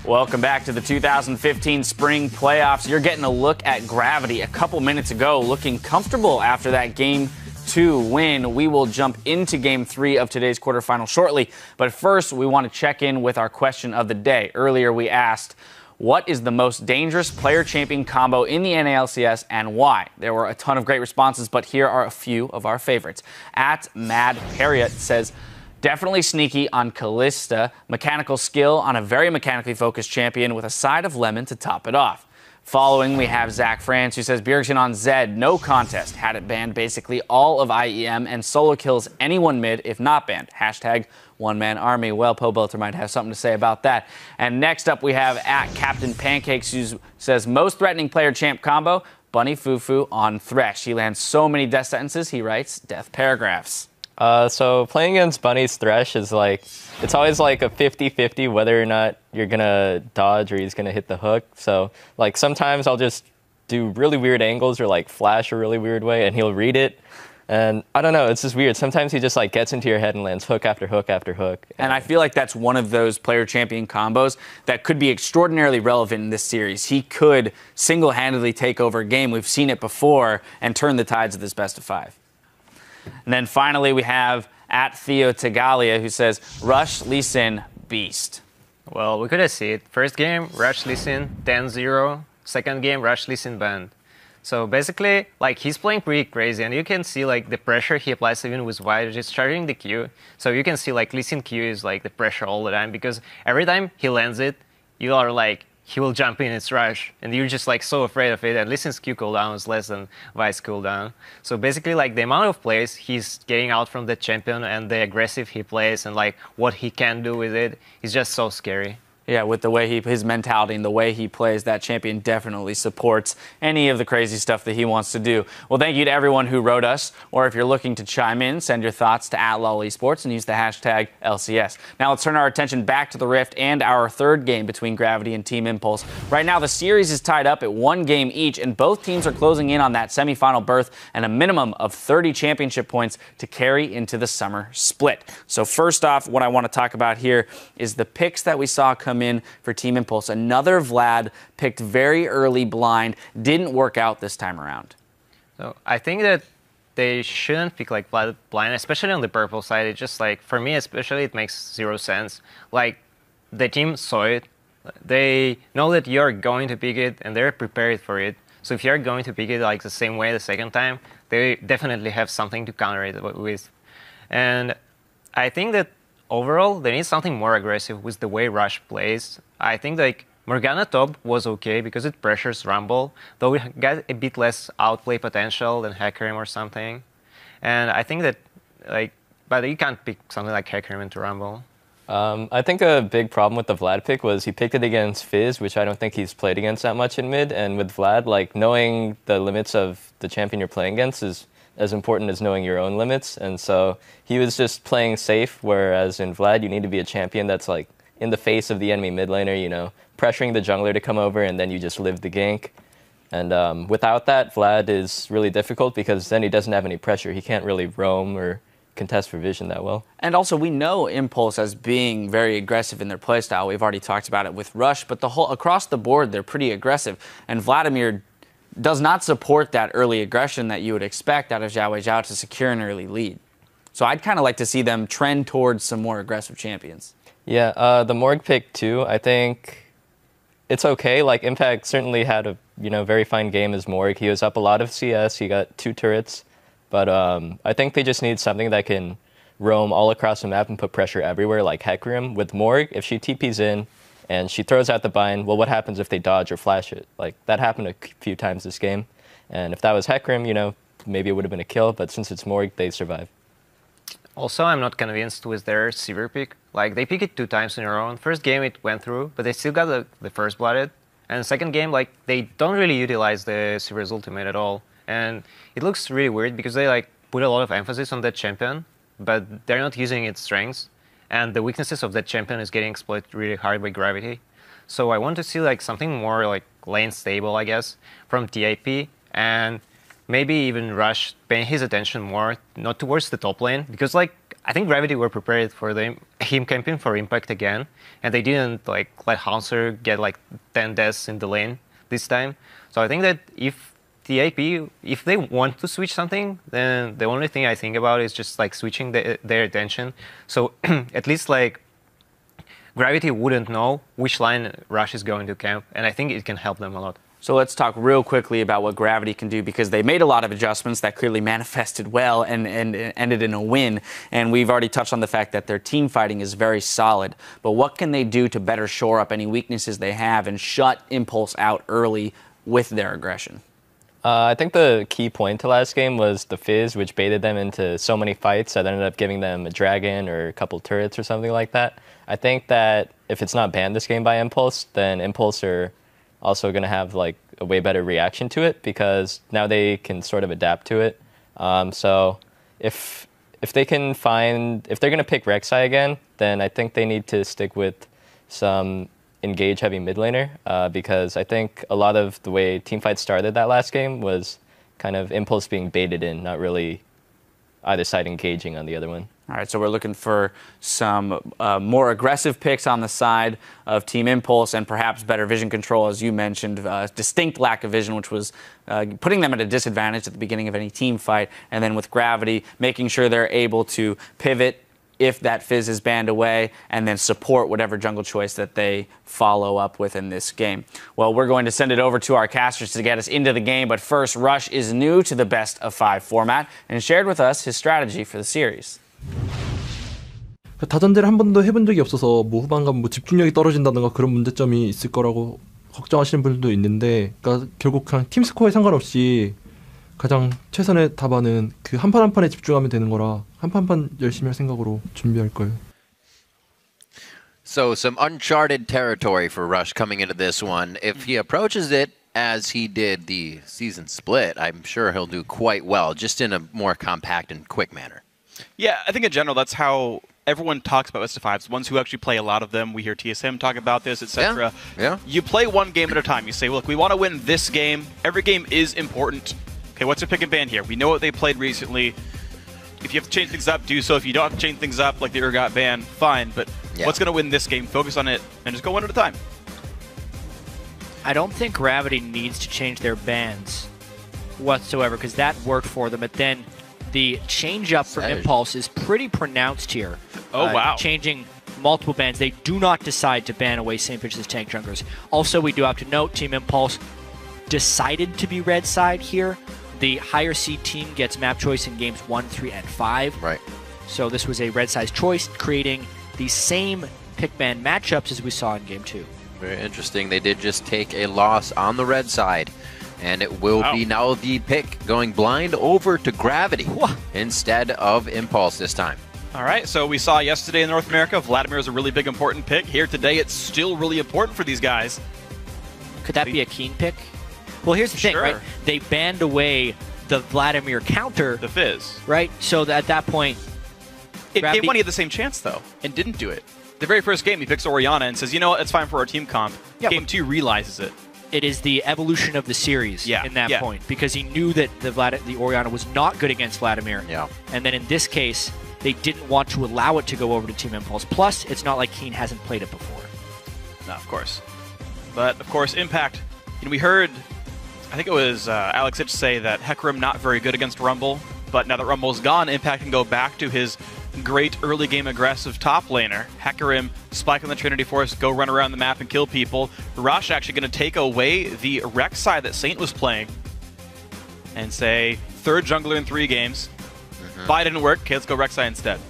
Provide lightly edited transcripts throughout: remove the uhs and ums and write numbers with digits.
Welcome back to the 2015 Spring Playoffs. You're getting a look at Gravity a couple minutes ago, looking comfortable after that Game 2 win. We will jump into Game 3 of today's quarterfinal shortly, but first we want to check in with our question of the day. Earlier we asked, what is the most dangerous player-champion combo in the NA LCS and why? There were a ton of great responses, but here are a few of our favorites. At Mad Harriet says, definitely sneaky on Callista, mechanical skill on a very mechanically focused champion with a side of lemon to top it off. Following, we have Zach France, who says Bjergsen on Zed, no contest. Had it banned basically all of IEM and solo kills anyone mid if not banned. Hashtag one-man army. Well, Pobelter might have something to say about that. And next up, we have at Captain Pancakes, who says most threatening player champ combo, Bunny Fufu on Thresh. He lands so many death sentences, he writes death paragraphs. So playing against Bunny's Thresh is like, it's always like a 50-50 whether or not you're going to dodge or he's going to hit the hook. So like sometimes I'll just do really weird angles or like flash a really weird way and he'll read it. And I don't know, it's just weird. Sometimes he just like gets into your head and lands hook after hook after hook. And I feel like that's one of those player champion combos that could be extraordinarily relevant in this series. He could single-handedly take over a game. We've seen it before and turn the tides of this best of 5. And then finally, we have at Theo Tagalia, who says, Rush Lee Sin, beast. Well, we could have seen it. First game, Rush Lee Sin, 10-0. Second game, Rush Lee Sin banned. So basically, like, he's playing pretty crazy, and you can see, like, the pressure he applies even with White, just charging the Q. So you can see, like, Lee Sin Q is, like, the pressure all the time, because every time he lands it, you are, like, he will jump in its rush, and you're just like so afraid of it. And Lee Sin's Q cooldown is less than Vi's cooldown. So basically, like the amount of plays he's getting out from the champion and the aggressive he plays and like what he can do with it is just so scary. Yeah, with the way his mentality and the way he plays, that champion definitely supports any of the crazy stuff that he wants to do. Well, thank you to everyone who wrote us, or if you're looking to chime in, send your thoughts to @LOLesports and use the hashtag LCS. Now let's turn our attention back to the Rift and our third game between Gravity and Team Impulse. Right now, the series is tied up at 1 game each, and both teams are closing in on that semifinal berth and a minimum of 30 championship points to carry into the summer split. So first off, what I want to talk about here is the picks that we saw come in for Team Impulse. Another Vlad picked very early blind, didn't work out this time around. So I think that they shouldn't pick like Vlad blind, especially on the purple side. It just like, for me especially, it makes 0 sense. Like, the team saw it, they know that you're going to pick it, and they're prepared for it. So if you're going to pick it like the same way the second time, they definitely have something to counter it with. And I think that overall, they need something more aggressive with the way Rush plays. I think like Morgana top was okay because it pressures Rumble, though it got a bit less outplay potential than Hecarim or something. And I think that like, but you can't pick something like Hecarim into Rumble. I think a big problem with the Vlad pick was he picked it against Fizz, which I don't think he's played against that much in mid. And with Vlad, like knowing the limits of the champion you're playing against is as important as knowing your own limits. And so he was just playing safe, whereas in Vlad, you need to be a champion that's like in the face of the enemy mid laner, you know, pressuring the jungler to come over, and then you just live the gank. And without that, Vlad is really difficult because then he doesn't have any pressure. He can't really roam or contest for vision that well. And also, we know Impulse as being very aggressive in their playstyle. We've already talked about it with Rush, but across the board, they're pretty aggressive. And Vladimir does not support that early aggression that you would expect out of Xiao Weizhao to secure an early lead. So I'd kind of like to see them trend towards some more aggressive champions. Yeah, the Morg pick too, I think it's okay. Like, Impact certainly had a very fine game as Morg. He was up a lot of CS, he got 2 turrets, but I think they just need something that can roam all across the map and put pressure everywhere, like Hecarim. With Morg, if she TPs in, and she throws out the bind, well, what happens if they dodge or flash it? Like, that happened a few times this game. And if that was Hecarim, maybe it would have been a kill, but since it's Morg, they survive. Also, I'm not convinced with their Sivir pick. Like, they picked it 2 times in a row. First game, it went through, but they still got the first blooded. And second game, like, they don't really utilize the Sivir's ultimate at all. And it looks really weird because they, like, put a lot of emphasis on that champion, but they're not using its strengths. And the weaknesses of that champion is getting exploited really hard by Gravity. So I want to see like something more like lane stable, I guess, from TiP, and maybe even Rush paying his attention more, not towards the top lane, because like I think Gravity were prepared for him camping for Impact again, and they didn't like let Hanser get like 10 deaths in the lane this time. So I think that if TiP, if they want to switch something, then the only thing I think about is just like switching their attention. So at least like Gravity wouldn't know which line Rush is going to camp, and I think it can help them a lot. So let's talk real quickly about what Gravity can do, because they made a lot of adjustments that clearly manifested well and ended in a win. And we've already touched on the fact that their team fighting is very solid. But what can they do to better shore up any weaknesses they have and shut Impulse out early with their aggression? I think the key point to last game was the Fizz, which baited them into so many fights that ended up giving them a dragon or a couple turrets or something like that. I think that if it's not banned this game by Impulse, then Impulse are also going to have like a way better reaction to it, because now they can sort of adapt to it. So if they can find, if they're going to pick Rek'Sai again, then I think they need to stick with some engage heavy mid laner, because I think a lot of the way teamfights started that last game was kind of Impulse being baited in, not really either side engaging on the other one. All right, so we're looking for some more aggressive picks on the side of Team Impulse and perhaps better vision control, as you mentioned. Distinct lack of vision, which was putting them at a disadvantage at the beginning of any team fight. And then with Gravity, making sure they're able to pivot if that Fizz is banned away, and then support whatever jungle choice that they follow up with in this game. Well, we're going to send it over to our casters to get us into the game, but first, Rush is new to the best of 5 format and shared with us his strategy for the series. 다전제를 한 번도 해본 적이 없어서 뭐 후반 가면 뭐 집중력이 떨어진다든가 그런 문제점이 있을 거라고 걱정하시는 분들도 있는데, 그러니까 결국 그냥 팀 스코어에 상관없이 가장 최선의 답안은 그 한 판 한 판에 집중하면 되는 거라 한 판 한 판 열심히 할 생각으로 준비할 거예요. So some uncharted territory for Rush coming into this one. If he approaches it as he did the season split, I'm sure he'll do quite well, just in a more compact and quick manner. Yeah, I think in general that's how everyone talks about best of fives. Ones who actually play a lot of them. We hear TSM talk about this, etc. Yeah. You play one game at a time. You say, look, we want to win this game. Every game is important. Okay, what's your pick and ban here? We know what they played recently. If you have to change things up, do so. If you don't have to change things up, like the Urgot ban, fine. But what's going to win this game? Focus on it and just go one at a time. I don't think Gravity needs to change their bans whatsoever, because that worked for them. But then the change up for Impulse is pretty pronounced here. Oh, wow. Changing multiple bans. They do not decide to ban away St. Vincent's tank junglers. Also, we do have to note, Team Impulse decided to be red side here. The higher seed team gets map choice in games 1, 3, and 5. Right. So this was a red size choice, creating the same pick ban matchups as we saw in game 2. Very interesting. They did just take a loss on the red side. And it will be now the pick going blind over to Gravity instead of Impulse this time. All right, so we saw yesterday in North America, Vladimir is a really big important pick. Here today, it's still really important for these guys. Could that be a Keen pick? Well, here's the thing, right? They banned away the Vladimir counter. The Fizz. Right? So at that point... Game 1, he had the same chance, though, and didn't do it. The very first game, he picks Orianna and says, you know what, it's fine for our team comp. Yeah, game 2 realizes it. It is the evolution of the series in that point, because he knew that the Orianna was not good against Vladimir. Yeah. And then in this case, they didn't want to allow it to go over to Team Impulse. Plus, it's not like Keen hasn't played it before. No, of course. But, of course, Impact. You know, we heard, I think it was Alex Hitch say that Hecarim not very good against Rumble, but now that Rumble's gone, Impact can go back to his great early game aggressive top laner. Hecarim, spike on the Trinity Force, go run around the map and kill people. Rush actually going to take away the Rek'Sai that Saint was playing and say, third jungler in 3 games. Buy didn't work, okay, let's go Rek'Sai instead.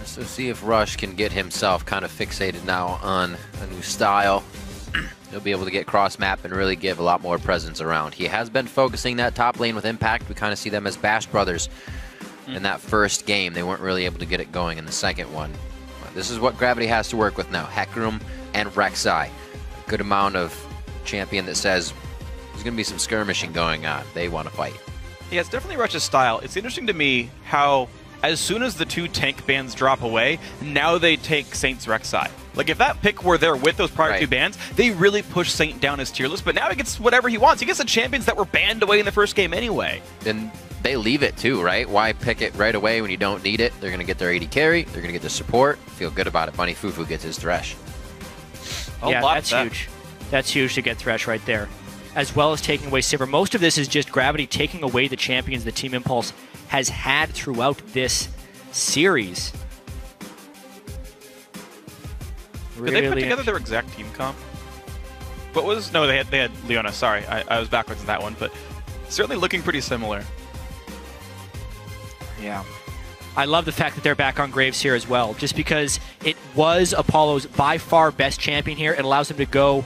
So see if Rush can get himself kind of fixated now on a new style. He'll be able to get cross-map and really give a lot more presence around. He has been focusing that top lane with Impact. We kind of see them as Bash brothers in that first game. They weren't really able to get it going in the second one. This is what Gravity has to work with now. Hecarim and Rek'Sai. A good amount of champion that says there's going to be some skirmishing going on. They want to fight. Yeah, it's definitely Rush's style. It's interesting to me how as soon as the 2 tank bans drop away, now they take Saint's Rek'Sai. Like, if that pick were there with those prior 2 bans, they really push Saint down his tier list, but now he gets whatever he wants. He gets the champions that were banned away in the first game anyway. And they leave it too, right? Why pick it right away when you don't need it? They're going to get their AD carry. They're going to get the support. Feel good about it. Bunny Fufu gets his Thresh. Yeah, that's huge. That's huge to get Thresh right there. As well as taking away Sivir. Most of this is just Gravity taking away the champions that Team Impulse has had throughout this series. Did they put together their exact team comp? What was... No, they had Leona. Sorry, I was backwards in that one, but certainly looking pretty similar. Yeah. I love the fact that they're back on Graves here as well, just because it was Apollo's by far best champion here. It allows them to go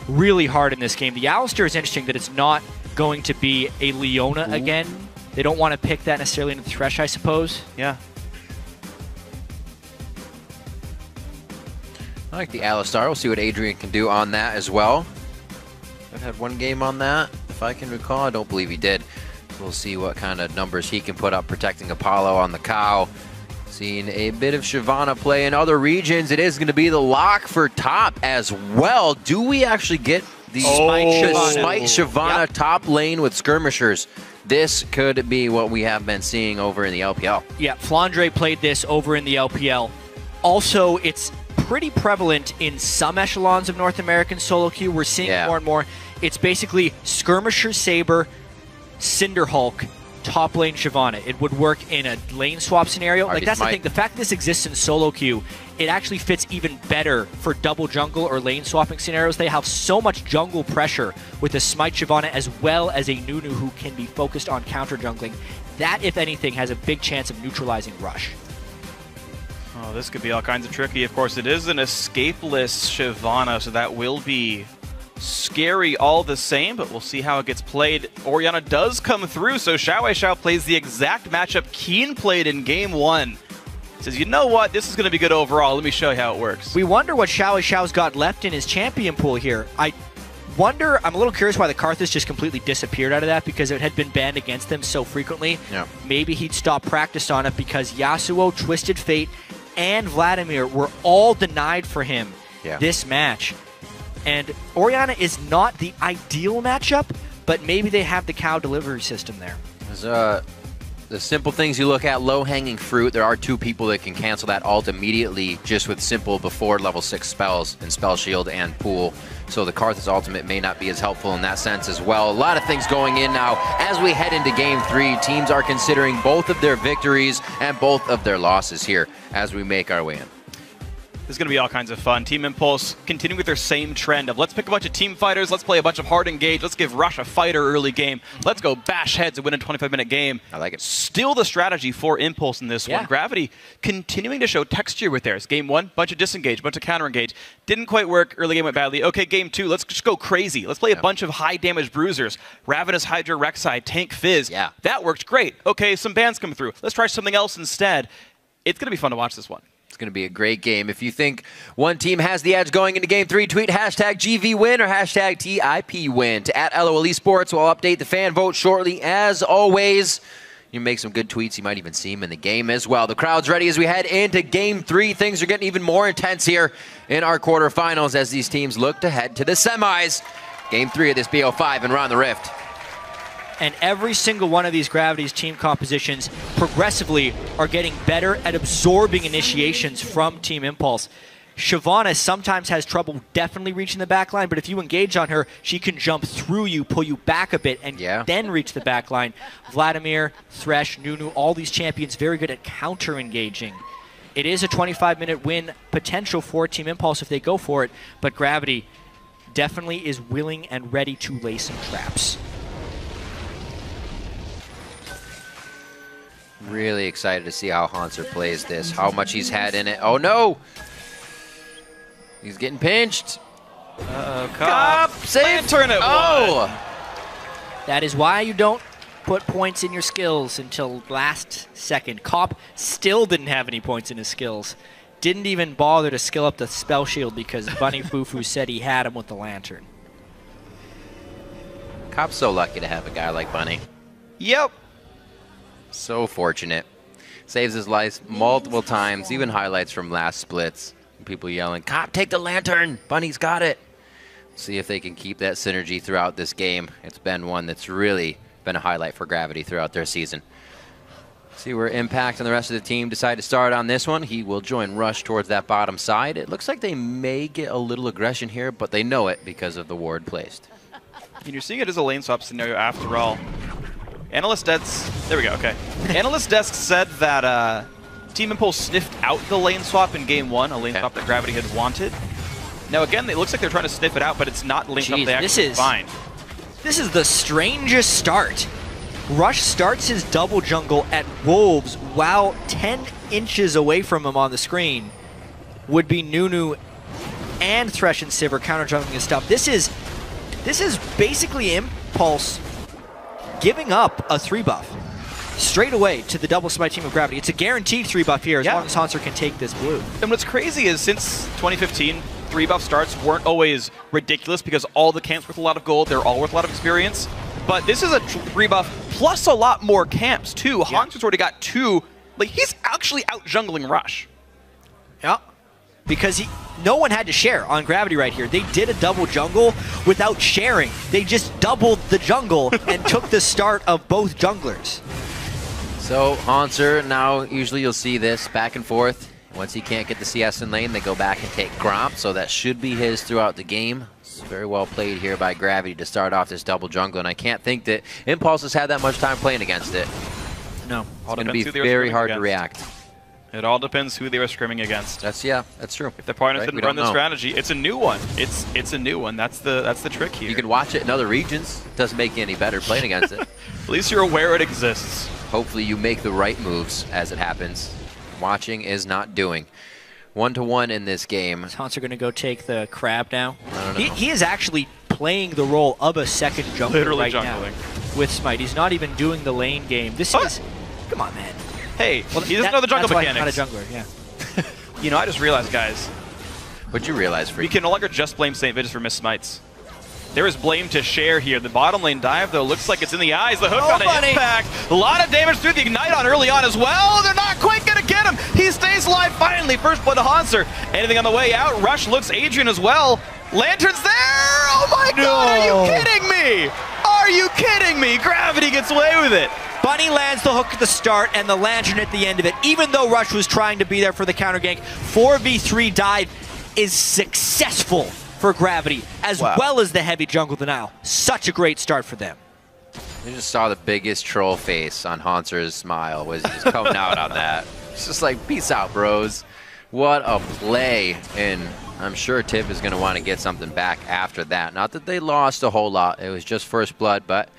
really hard in this game. The Alistair is interesting that it's not going to be a Leona again. They don't want to pick that necessarily into the Thresh, I suppose. Yeah. I like the Alistar. We'll see what Adrian can do on that as well. I've had one game on that, if I can recall. I don't believe he did. We'll see what kind of numbers he can put up protecting Apollo on the cow. Seeing a bit of Shyvana play in other regions. It is going to be the lock for top as well. Do we actually get the Smite Shyvana top lane with skirmishers? This could be what we have been seeing over in the LPL. Yeah, Flandre played this over in the LPL. Also, it's pretty prevalent in some echelons of North American solo queue. We're seeing more and more. It's basically Skirmisher Saber, Cinder Hulk, top lane Shyvana. It would work in a lane swap scenario. Like, that's the thing. The fact that this exists in solo queue, it actually fits even better for double jungle or lane swapping scenarios. They have so much jungle pressure with the Smite Shyvana as well as a Nunu who can be focused on counter jungling. That, if anything, has a big chance of neutralizing Rush. Oh, this could be all kinds of tricky. Of course, it is an escapeless Shyvana, so that will be scary all the same, but we'll see how it gets played. Orianna does come through, so Xiao plays the exact matchup Keen played in Game 1. Says, you know what, this is going to be good overall. Let me show you how it works. We wonder what Xiao's got left in his champion pool here. I'm a little curious why the Karthus just completely disappeared out of that, because it had been banned against them so frequently. Yeah. Maybe he'd stop practice on it because Yasuo, Twisted Fate, and Vladimir were all denied for him this match. And Orianna is not the ideal matchup, but maybe they have the cow delivery system there. There's, the simple things you look at, low-hanging fruit. There are two people that can cancel that ult immediately just with simple before level 6 spells in Spell Shield and Pool. So the Karthus ultimate may not be as helpful in that sense as well. A lot of things going in now. As we head into Game 3, teams are considering both of their victories and both of their losses here as we make our way in. This is going to be all kinds of fun. Team Impulse continuing with their same trend of let's pick a bunch of team fighters, let's play a bunch of hard engage, let's give Rush a fighter early game, let's go bash heads and win a 25-minute game. I like it. Still the strategy for Impulse in this one. Gravity continuing to show texture with theirs. Game 1, bunch of disengage, bunch of counter engage. Didn't quite work. Early game went badly. Okay, Game 2, let's just go crazy. Let's play a bunch of high damage bruisers. Ravenous Hydra, Rek'Sai, Tank Fizz. Yeah. That worked great. Okay, some bans come through. Let's try something else instead. It's going to be fun to watch this one. It's going to be a great game. If you think one team has the edge going into Game 3, tweet hashtag GVWin or hashtag TiPWin to @LOL Esports. We'll update the fan vote shortly. As always, you make some good tweets. You might even see them in the game as well. The crowd's ready as we head into Game 3. Things are getting even more intense here in our quarterfinals as these teams look to head to the semis. Game 3 of this BO5 and Round the Rift. And every single one of these Gravity's team compositions progressively are getting better at absorbing initiations from Team Impulse. Shyvana sometimes has trouble definitely reaching the backline, but if you engage on her, she can jump through you, pull you back a bit, and then reach the backline. Vladimir, Thresh, Nunu, all these champions very good at counter-engaging. It is a 25-minute win potential for Team Impulse if they go for it, but Gravity definitely is willing and ready to lay some traps. Really excited to see how Hanser plays this, how much he's had in it. Oh no! He's getting pinched. Cop! Save! Turn it! Oh! That is why you don't put points in your skills until last second. Cop still didn't have any points in his skills. Didn't even bother to skill up the spell shield because Bunny Fufu said he had him with the lantern. Cop's so lucky to have a guy like Bunny. Yep. So fortunate. Saves his life multiple times, even highlights from last splits. People yelling, Cop, take the lantern! Bunny's got it! See if they can keep that synergy throughout this game. It's been one that's really been a highlight for Gravity throughout their season. See where Impact and the rest of the team decide to start on this one. He will join Rush towards that bottom side. It looks like they may get a little aggression here, but they know it because of the ward placed. And you're seeing it as a lane swap scenario after all. Analyst Desk, there we go, okay. Analyst Desk said that Team Impulse sniffed out the lane swap in game 1, a lane swap that Gravity had wanted. Now again, it looks like they're trying to sniff it out, but it's not the lane swap they actually find. This is the strangest start. Rush starts his double jungle at Wolves while 10 inches away from him on the screen would be Nunu and Thresh and Sivir counter jungling his stuff. This is basically Impulse giving up a 3 buff straight away to the double smite team of Gravity. It's a guaranteed 3 buff here as long as Hanser can take this blue. And what's crazy is since 2015, 3 buff starts weren't always ridiculous because all the camps worth a lot of gold, they're all worth a lot of experience. But this is a 3 buff plus a lot more camps too. Hanser's already got 2. Like, he's actually out jungling Rush. Yeah. Because no one had to share on Gravity right here. They did a double jungle without sharing. They just doubled the jungle and took the start of both junglers. So Hanser, now usually you'll see this back and forth. Once he can't get the CS in lane, they go back and take Gromp, so that should be his throughout the game. It's very well played here by Gravity to start off this double jungle, and I can't think that Impulse has had that much time playing against it. No. It's going to be very hard to react. It all depends who they were scrimming against. That's true. If their partners didn't run this strategy, it's a new one. It's a new one. That's the trick here. You can watch it in other regions. Doesn't make you any better playing against it. At least you're aware it exists. Hopefully you make the right moves as it happens. Watching is not doing. 1-1 in this game. Is Hanser going to go take the crab now? I don't know. He is actually playing the role of a second jungler Literally right jungling. now with Smite. He's not even doing the lane game. This is... Come on, man. Hey, well, he doesn't know the jungle mechanics. That's why he's not a jungler, yeah. You know, I just realized, guys. What'd you realize, Freak? We can no longer just blame St. Vitus for missed smites. There is blame to share here. The bottom lane dive, though, looks like it's in the eyes. The hook on an impact. A lot of damage through the Ignite on early on as well. They're not quite going to get him. He stays alive finally. First blood to Hanser. Anything on the way out? Rush looks Adrian as well. Lantern's there! Oh my god, are you kidding me? Are you kidding me? Gravity gets away with it. Bunny lands the hook at the start and the Lantern at the end of it. Even though Rush was trying to be there for the counter gank, 4v3 dive is successful for Gravity, as well as the heavy jungle denial. Such a great start for them. You just saw the biggest troll face on Hanser's smile was just coming out on that. It's just like, peace out, bros. What a play. And I'm sure TiP is going to want to get something back after that. Not that they lost a whole lot. It was just first blood, but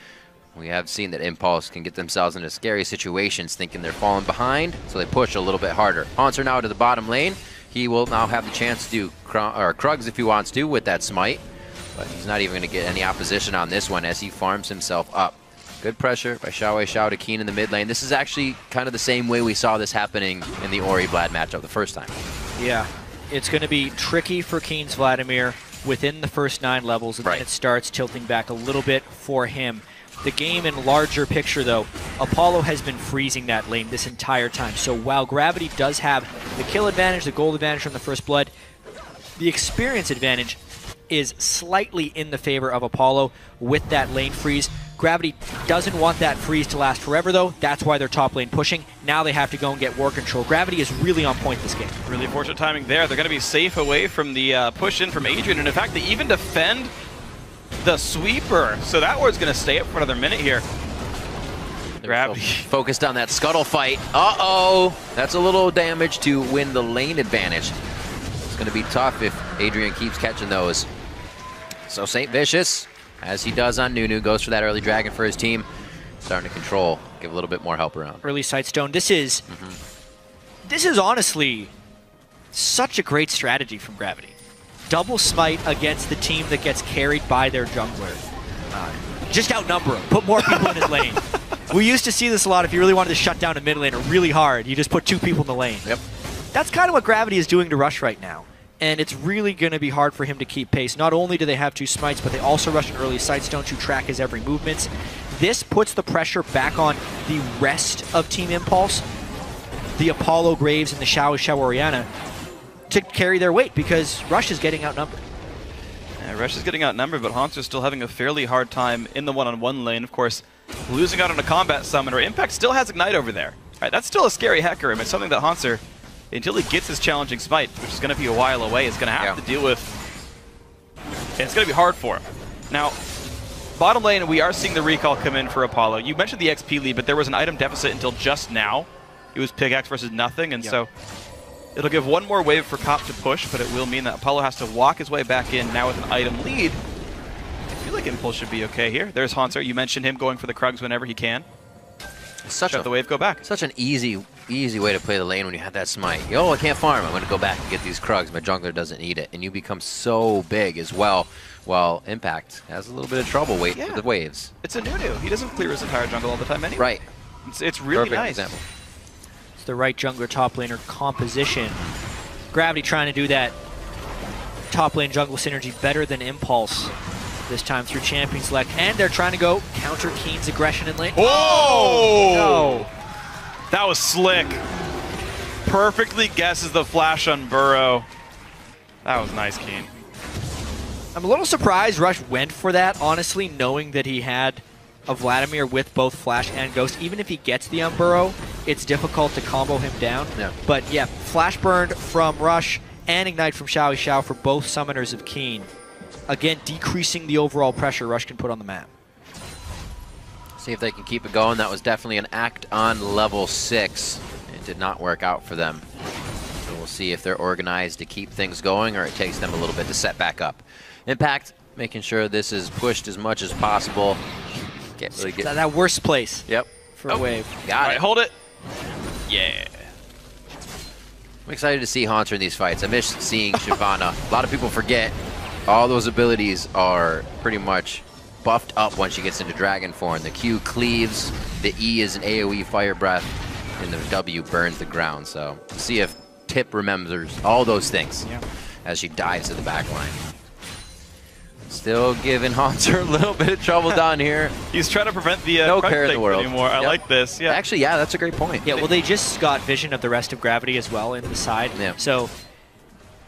we have seen that Impulse can get themselves into scary situations thinking they're falling behind, so they push a little bit harder. Hanser now to the bottom lane. He will now have the chance to do Krugs if he wants to with that smite, but he's not even going to get any opposition on this one as he farms himself up. Good pressure by Xiao to Keen in the mid lane. This is actually kind of the same way we saw this happening in the Ori-Vlad matchup the first time. Yeah, it's going to be tricky for Keen's Vladimir within the first 9 levels, and then it starts tilting back a little bit for him. The game in larger picture, though, Apollo has been freezing that lane this entire time. So while Gravity does have the kill advantage, the gold advantage from the first blood, the experience advantage is slightly in the favor of Apollo with that lane freeze. Gravity doesn't want that freeze to last forever, though. That's why they're top lane pushing. Now they have to go and get war control. Gravity is really on point this game. Really fortunate timing there. They're going to be safe away from the push in from Adrian, and in fact, they even defend the sweeper, so that ward's going to stay up for another minute here. Gravity focused on that scuttle fight. Uh-oh! That's a little damage to win the lane advantage. It's going to be tough if Adrian keeps catching those. So St. Vicious, as he does on Nunu, goes for that early dragon for his team. Starting to control, give a little bit more help around. Early Sightstone. This is honestly such a great strategy from Gravity. Double smite against the team that gets carried by their jungler. Just outnumber him. Put more people in his lane. We used to see this a lot. If you really wanted to shut down a mid laner really hard, you just put 2 people in the lane. Yep. That's kind of what Gravity is doing to Rush right now. And it's really going to be hard for him to keep pace. Not only do they have 2 smites, but they also rush an early Sightstone to track his every movements. This puts the pressure back on the rest of Team Impulse, the Apollo Graves and the Xiao Oriana, to carry their weight, because Rush is getting outnumbered. Yeah, Rush is getting outnumbered, but Hanser's still having a fairly hard time in the one-on-one lane. Of course, losing out on a combat summoner. Impact still has Ignite over there. All right, that's still a scary Hecarim. It's something that Hanser, until he gets his challenging smite, which is going to be a while away, is going to have to deal with. And it's going to be hard for him. Now, bottom lane, we are seeing the recall come in for Apollo. You mentioned the XP lead, but there was an item deficit until just now. It was pickaxe versus nothing, and so it'll give one more wave for Cop to push, but it will mean that Apollo has to walk his way back in now with an item lead. I feel like Impulse should be okay here. There's Hanser. You mentioned him going for the Krugs whenever he can. Shut the wave, go back. Such an easy way to play the lane when you have that smite. Yo, I can't farm. I'm going to go back and get these Krugs. My jungler doesn't need it. And you become so big as well. While Impact has a little bit of trouble with the waves. It's a new. He doesn't clear his entire jungle all the time anyway. Right. It's really Perfect nice. example. It's the right jungler top laner composition. Gravity trying to do that top lane jungle synergy better than Impulse. This time through champion select, and they're trying to go counter Keen's aggression in lane. Oh! No. That was slick. Perfectly guesses the flash on Burrow. That was nice, Keen. I'm a little surprised Rush went for that, honestly, knowing that he had a Vladimir with both Flash and Ghost. Even if he gets the Burrow, it's difficult to combo him down. Yeah. But yeah, Flash Burn from Rush and Ignite from Xiao Xiao for both summoners of Keen. Again, decreasing the overall pressure Rush can put on the map. See if they can keep it going. That was definitely an act on level 6. It did not work out for them. So we'll see if they're organized to keep things going or it takes them a little bit to set back up. Impact, making sure this is pushed as much as possible. That worst place Yep. for a wave. Got it. Hold it. Yeah. I'm excited to see Hanser in these fights. I miss seeing Shyvana. A lot of people forget all those abilities are pretty much buffed up once she gets into dragon form. The Q cleaves, the E is an AoE fire breath, and the W burns the ground. So see if TiP remembers all those things as she dives to the back line. Still giving Hanser a little bit of trouble down here. He's trying to prevent the no care in the world anymore. I like this. Yeah. Actually, yeah, that's a great point. Yeah, well, they just got vision of the rest of Gravity as well in the side. Yeah. So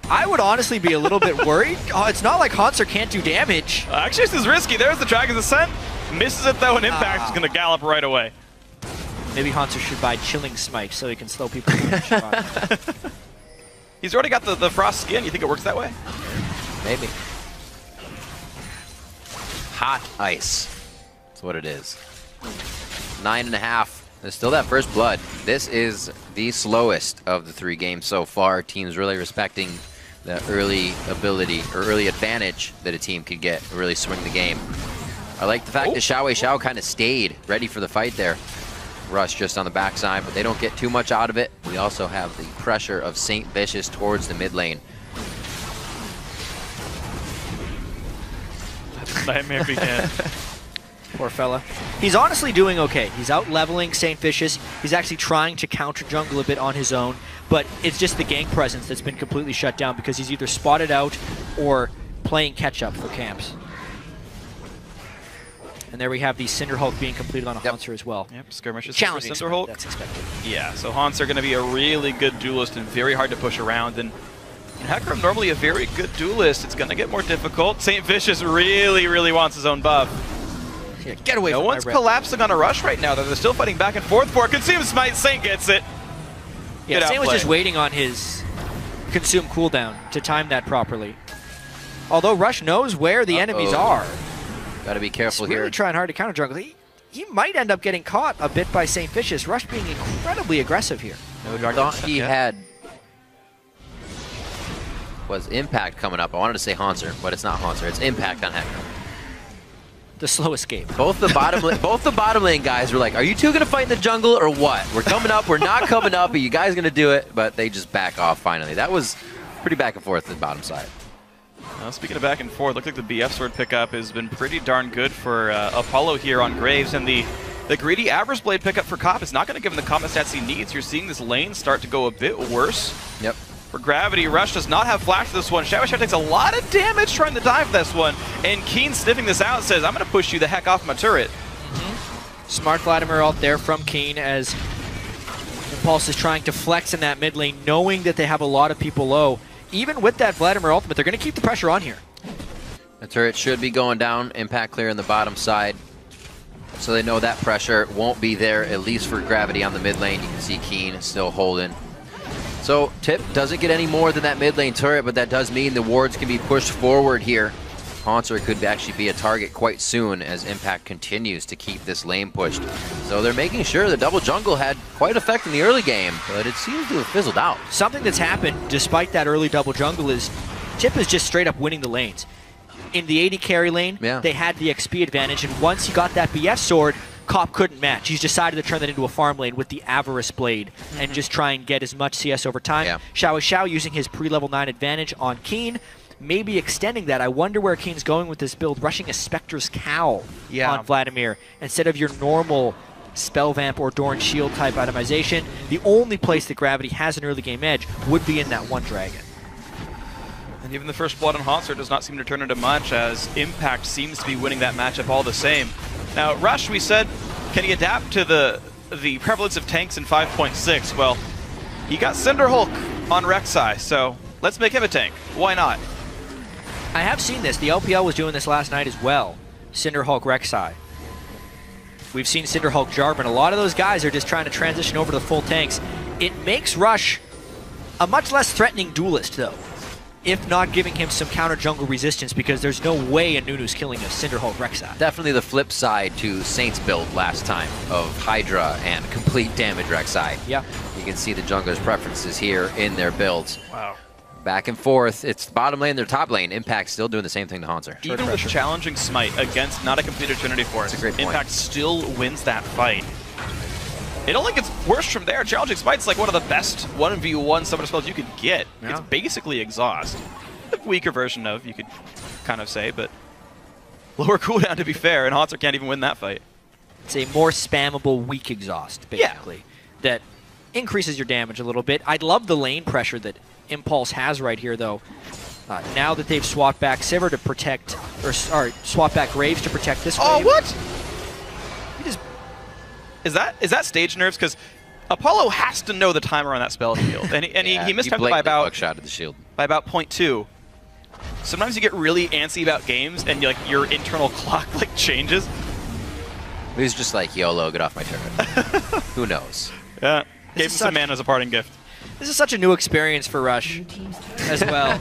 I would honestly be a little bit worried. It's not like Hanser can't do damage. Actually, this is risky. There's the Dragon's Ascent. Misses it, though, and Impact is going to gallop right away. Maybe Hanser should buy Chilling Smite so he can slow people down. He's already got the Frost skin. You think it works that way? Maybe. Hot ice. That's what it is. 9.5. There's still that first blood. This is the slowest of the 3 games so far. Teams really respecting the early ability or early advantage that a team could get to really swing the game. I like the fact that Xiao kind of stayed ready for the fight there. Rush just on the backside, but they don't get too much out of it. We also have the pressure of St. Vicious towards the mid lane. Nightmare begin. Poor fella. He's honestly doing okay. He's out leveling St. Vicious. He's actually trying to counter jungle a bit on his own, but it's just the gank presence that's been completely shut down because he's either spotted out or playing catch-up for camps. And there we have the Cinderhulk being completed on a Hanser as well. Yep, skirmishes. Challenging Cinderhulk. That's expected. Yeah, so Hanser going to be a really good duelist and very hard to push around. And Hecarim normally a very good duelist. It's going to get more difficult. St. Vicious really wants his own buff. Yeah, get away no from one's my collapsing on a Rush right now, though. They're still fighting back and forth for it. Consume Smite. Saint gets it. Yeah, Saint was just waiting on his consume cooldown to time that properly. Although Rush knows where the enemies are. Got to be careful He's really here. trying hard to counter jungle. He might end up getting caught a bit by St. Vicious. Rush being incredibly aggressive here. No Thought he had was Impact coming up. I wanted to say Hanser, but it's not Hanser. It's Impact on Hecarim. The slow escape. Both the bottom lane guys were like, "Are you two gonna fight in the jungle or what? We're coming up. We're not coming up. Are you guys gonna do it?" But they just back off finally. That was pretty back and forth to the bottom side. Speaking of back and forth, looks like the BF sword pickup has been pretty darn good for Apollo here on Graves, and the greedy Avarice Blade pickup for Cop is not going to give him the combat stats he needs. You're seeing this lane start to go a bit worse. Yep. For Gravity, Rush does not have flash for this one. Xiao Xiao takes a lot of damage trying to dive this one, and Keen sniffing this out says, "I'm going to push you the heck off my turret." Smart Vladimir out there from Keen as Impulse is trying to flex in that mid lane, knowing that they have a lot of people low. Even with that Vladimir ultimate, they're going to keep the pressure on here. The turret should be going down. Impact clear on the bottom side. So they know that pressure won't be there, at least for Gravity on the mid lane. You can see Keen still holding. So TiP doesn't get any more than that mid lane turret, but that does mean the wards can be pushed forward here. Haunter could actually be a target quite soon as Impact continues to keep this lane pushed. So they're making sure the double jungle had quite effect in the early game, but it seems to have fizzled out. Something that's happened despite that early double jungle is TiP is just straight up winning the lanes. In the AD carry lane, they had the XP advantage, and once he got that BF sword, Cop couldn't match. He's decided to turn that into a farm lane with the Avarice Blade and just try and get as much CS over time. Xiao using his pre-level 9 advantage on Keen, maybe extending that. I wonder where Keen's going with this build, rushing a Spectre's Cowl on Vladimir instead of your normal Spell Vamp or Doran Shield type itemization. The only place that Gravity has an early game edge would be in that one dragon. And even the first blood on Haunter does not seem to turn into much, as Impact seems to be winning that matchup all the same. Now, Rush, we said, can he adapt to the prevalence of tanks in 5.6? Well, he got Cinderhulk on Rek'Sai, so let's make him a tank. Why not? I have seen this. The LPL was doing this last night as well. Cinderhulk Rek'Sai. We've seen Cinderhulk Jarvan. A lot of those guys are just trying to transition over to the full tanks. It makes Rush a much less threatening duelist, though, if not giving him some counter jungle resistance, because there's no way a Nunu's killing a Cinderhulk Rek'Sai. Definitely the flip side to Saints build last time of Hydra and complete damage Rek'Sai. Yeah. You can see the jungler's preferences here in their builds. Wow. Back and forth. It's bottom lane, their top lane. Impact still doing the same thing to Haunter. Even with challenging Smite against not a completed Trinity Force, That's a great point. Impact still wins that fight. It only gets worse from there. Challenging Smite's like one of the best 1v1 summoner spells you could get. It's basically Exhaust. A weaker version of, you could kind of say, but lower cooldown to be fair, and Haunter can't even win that fight. It's a more spammable weak Exhaust, basically, that increases your damage a little bit. I'd love the lane pressure that Impulse has right here, though. Now that they've swapped back Sivir to protect, or swapped back Graves to protect this wave. Oh, what? He just... Is that stage nerves? Because Apollo has to know the timer on that spell shield, and he missed time by about buckshot of the shield by about 0.2. Sometimes you get really antsy about games, and your internal clock changes. He's just like, YOLO, get off my turret. Who knows? Yeah, gave him some mana as a parting gift. This is such a new experience for Rush as well.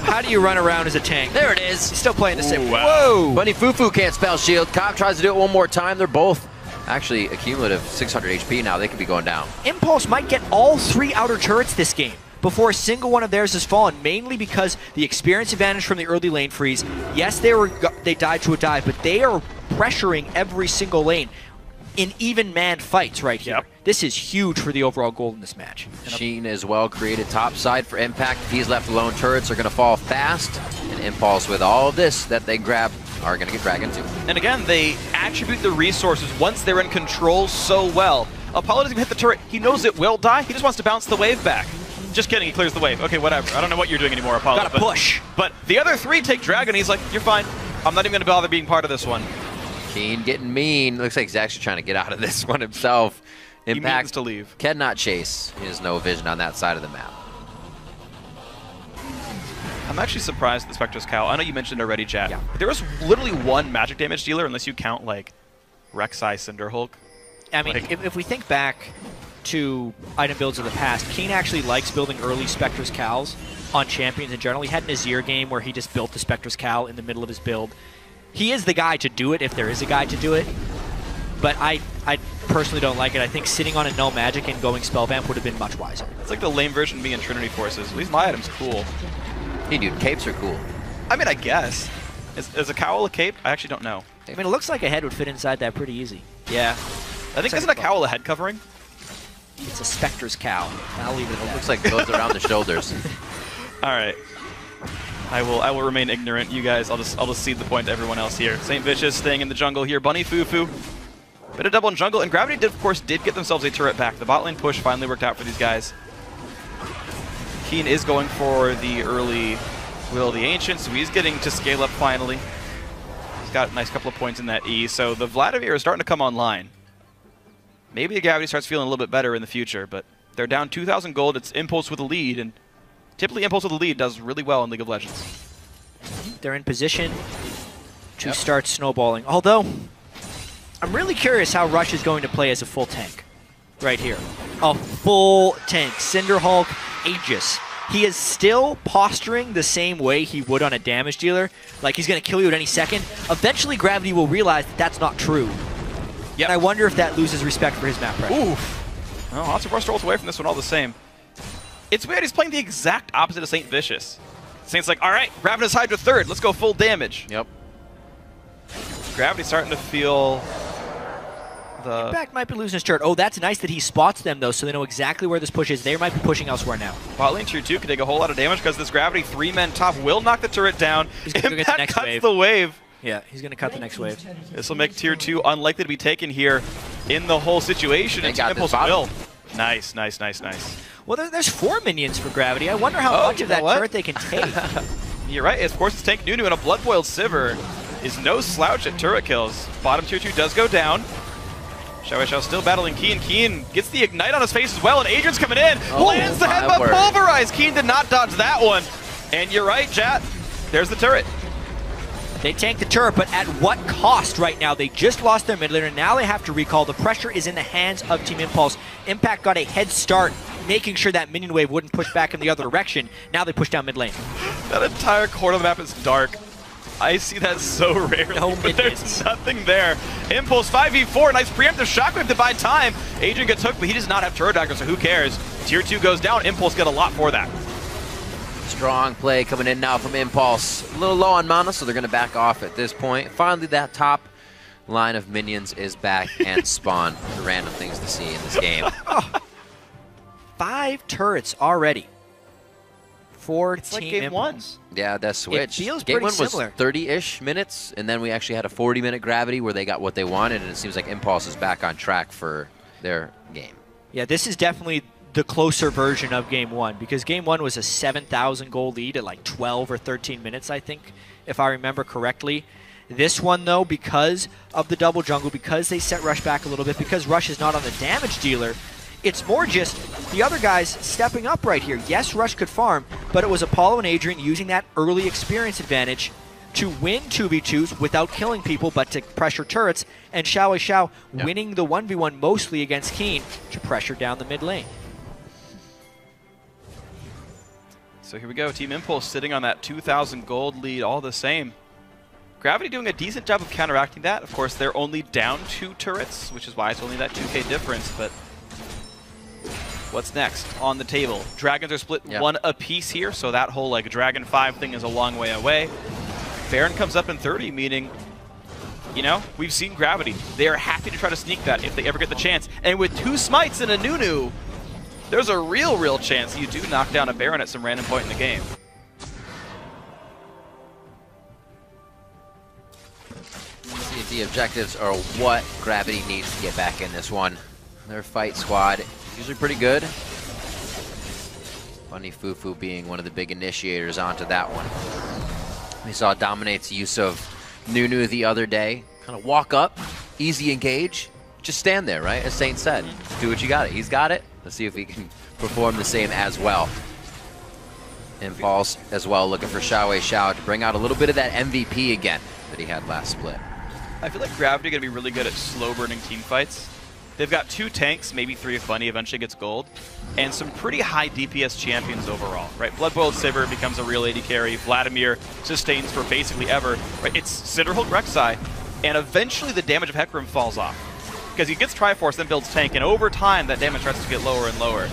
How do you run around as a tank? There it is. He's still playing the same. Wow. Whoa! Bunny Fufu can't spell shield. Cop tries to do it one more time. They're both actually a cumulative 600 HP now. They could be going down. Impulse might get all 3 outer turrets this game before a single one of theirs has fallen, mainly because the experience advantage from the early lane freeze. Yes, they died to a dive, but they are pressuring every single lane in even manned fights right here. This is huge for the overall goal in this match. Sheen as well created top side for Impact. If he's left alone, turrets are going to fall fast. And Impulse, with all of this that they grab, are going to get dragged into. And again, they attribute the resources once they're in control so well. Apollo doesn't even hit the turret. He knows it will die. He just wants to bounce the wave back. Just kidding, he clears the wave. Okay, whatever. I don't know what you're doing anymore, Apollo. Gotta push. But the other 3 take Dragon. He's like, you're fine. I'm not even going to bother being part of this one. Keen getting mean. Looks like he's actually trying to get out of this one himself. Impact he means to leave. Cannot chase. He has no vision on that side of the map. I'm actually surprised at the Spectre's Cowl. I know you mentioned already, Chat. But there was literally one magic damage dealer, unless you count, Rek'Sai Cinderhulk. I mean, if we think back to item builds of the past, Keen actually likes building early Spectre's Cowls on champions in general. He had an Azir game where he just built the Spectre's Cowl in the middle of his build. He is the guy to do it if there is a guy to do it, but I personally don't like it. I think sitting on a no magic and going spell vamp would have been much wiser. It's like the lame version of me in Trinity Forces. At least my item's cool. Hey dude, capes are cool. I mean, I guess. Is a cowl a cape? I actually don't know. I mean, it looks like a head would fit inside that pretty easy. Yeah. I think isn't a cowl a head covering? It's a Spectre's Cowl. I'll leave it at that. Looks like it goes around the shoulders. All right. I will remain ignorant. You guys, I'll just cede the point to everyone else here. St. Vicious staying in the jungle here. Bunny Fufu. Bit of double in jungle, and Gravity of course did get themselves a turret back. The bot lane push finally worked out for these guys. Keen is going for the early Will of the Ancient, so he's getting to scale up finally. He's got a nice couple of points in that E, so the Vladimir is starting to come online. Maybe the Gravity starts feeling a little bit better in the future, but they're down 2,000 gold. It's Impulse with a lead, and typically Impulse with a lead does really well in League of Legends. They're in position to start snowballing. Although, I'm really curious how Rush is going to play as a full tank right here. A full tank. Cinder Hulk, Aegis. He is still posturing the same way he would on a damage dealer. Like he's going to kill you at any second. Eventually, Gravity will realize that that's not true. Yeah. And I wonder if that loses respect for his map pressure. Oof. Well, Hansa Brush rolls away from this one all the same. It's weird. He's playing the exact opposite of Saint Vicious. Saint's like, all right, Ravenous Hydra third. Let's go full damage. Yep. Gravity's starting to feel the... Impact might be losing his turret. Oh, that's nice that he spots them, though, so they know exactly where this push is. They might be pushing elsewhere now. Bot lane tier 2 can take a whole lot of damage because this Gravity 3-man top will knock the turret down. He's going to get the next cuts wave. the wave. Yeah, he's going to cut the next wave. This will make tier 2 unlikely to be taken here in the whole situation. And Team Impulse will. Nice, nice, nice, nice. Well, there's 4 minions for Gravity. I wonder how much of that turret they can take. You're right. Of course, it's Tank Nunu, and a Blood-Boiled Sivir is no slouch at turret kills. Bottom tier 2 does go down. Xiao still battling Keen. Keen gets the Ignite on his face as well, and Adrian's coming in. Lands the headbutt pulverize. Keen did not dodge that one. And you're right, chat. There's the turret. They tank the turret, but at what cost right now? They just lost their mid laner, and now they have to recall. The pressure is in the hands of Team Impulse. Impact got a head start, making sure that minion wave wouldn't push back in the other direction. Now they push down mid lane. That entire corner of the map is dark. I see that so rarely, but there's nothing there. Impulse 5v4, nice preemptive shockwave to buy time. Adrian gets hooked, but he does not have turret dagger, so who cares? Tier 2 goes down, Impulse get a lot for that. Strong play coming in now from Impulse. A little low on mana, so they're going to back off at this point. Finally, that top line of minions is back and spawn. The random things to see in this game. 5 turrets already for It's Team like game Impulse. Yeah, that switch. It feels Game pretty 1 was similar. 30-ish minutes, and then we actually had a 40-minute Gravity where they got what they wanted, and it seems like Impulse is back on track for their game. Yeah, this is definitely the closer version of Game 1, because Game 1 was a 7,000 goal lead at like 12 or 13 minutes, I think, if I remember correctly. This one, though, because of the double jungle, because they set Rush back a little bit, because Rush is not on the damage dealer, it's more just the other guys stepping up right here. Yes, Rush could farm, but it was Apollo and Adrian using that early experience advantage to win 2v2s without killing people, but to pressure turrets, and Xiao winning the 1v1 mostly against Keen to pressure down the mid lane. So here we go, Team Impulse sitting on that 2,000 gold lead all the same. Gravity doing a decent job of counteracting that. Of course, they're only down 2 turrets, which is why it's only that 2k difference, but what's next on the table? Dragons are split 1 apiece here, so that whole like Dragon 5 thing is a long way away. Baron comes up in 30, meaning, you know, we've seen Gravity. They are happy to try to sneak that if they ever get the chance. And with 2 smites and a Nunu, there's a real chance you do knock down a Baron at some random point in the game. The objectives are what Gravity needs to get back in this one. Their fight squad is usually pretty good. Funny Fufu being one of the big initiators onto that one. We saw Dominate's use of Nunu the other day. Kind of walk up, easy engage, just stand there, right? As Saint said, do what you got it. He's got it. Let's see if he can perform the same as well. Impulse as well, looking for Xiao to bring out a little bit of that MVP again that he had last split. I feel like Gravity going to be really good at slow-burning team fights. They've got 2 tanks, maybe 3 if Bunny eventually gets gold, and some pretty high DPS champions overall, right? Blood-Boiled Sivir becomes a real AD carry. Vladimir sustains for basically ever. Right? It's Cinderhulk Rek'Sai, and eventually the damage of Hecarim falls off. Because he gets Triforce, then builds tank, and over time that damage starts to get lower and lower.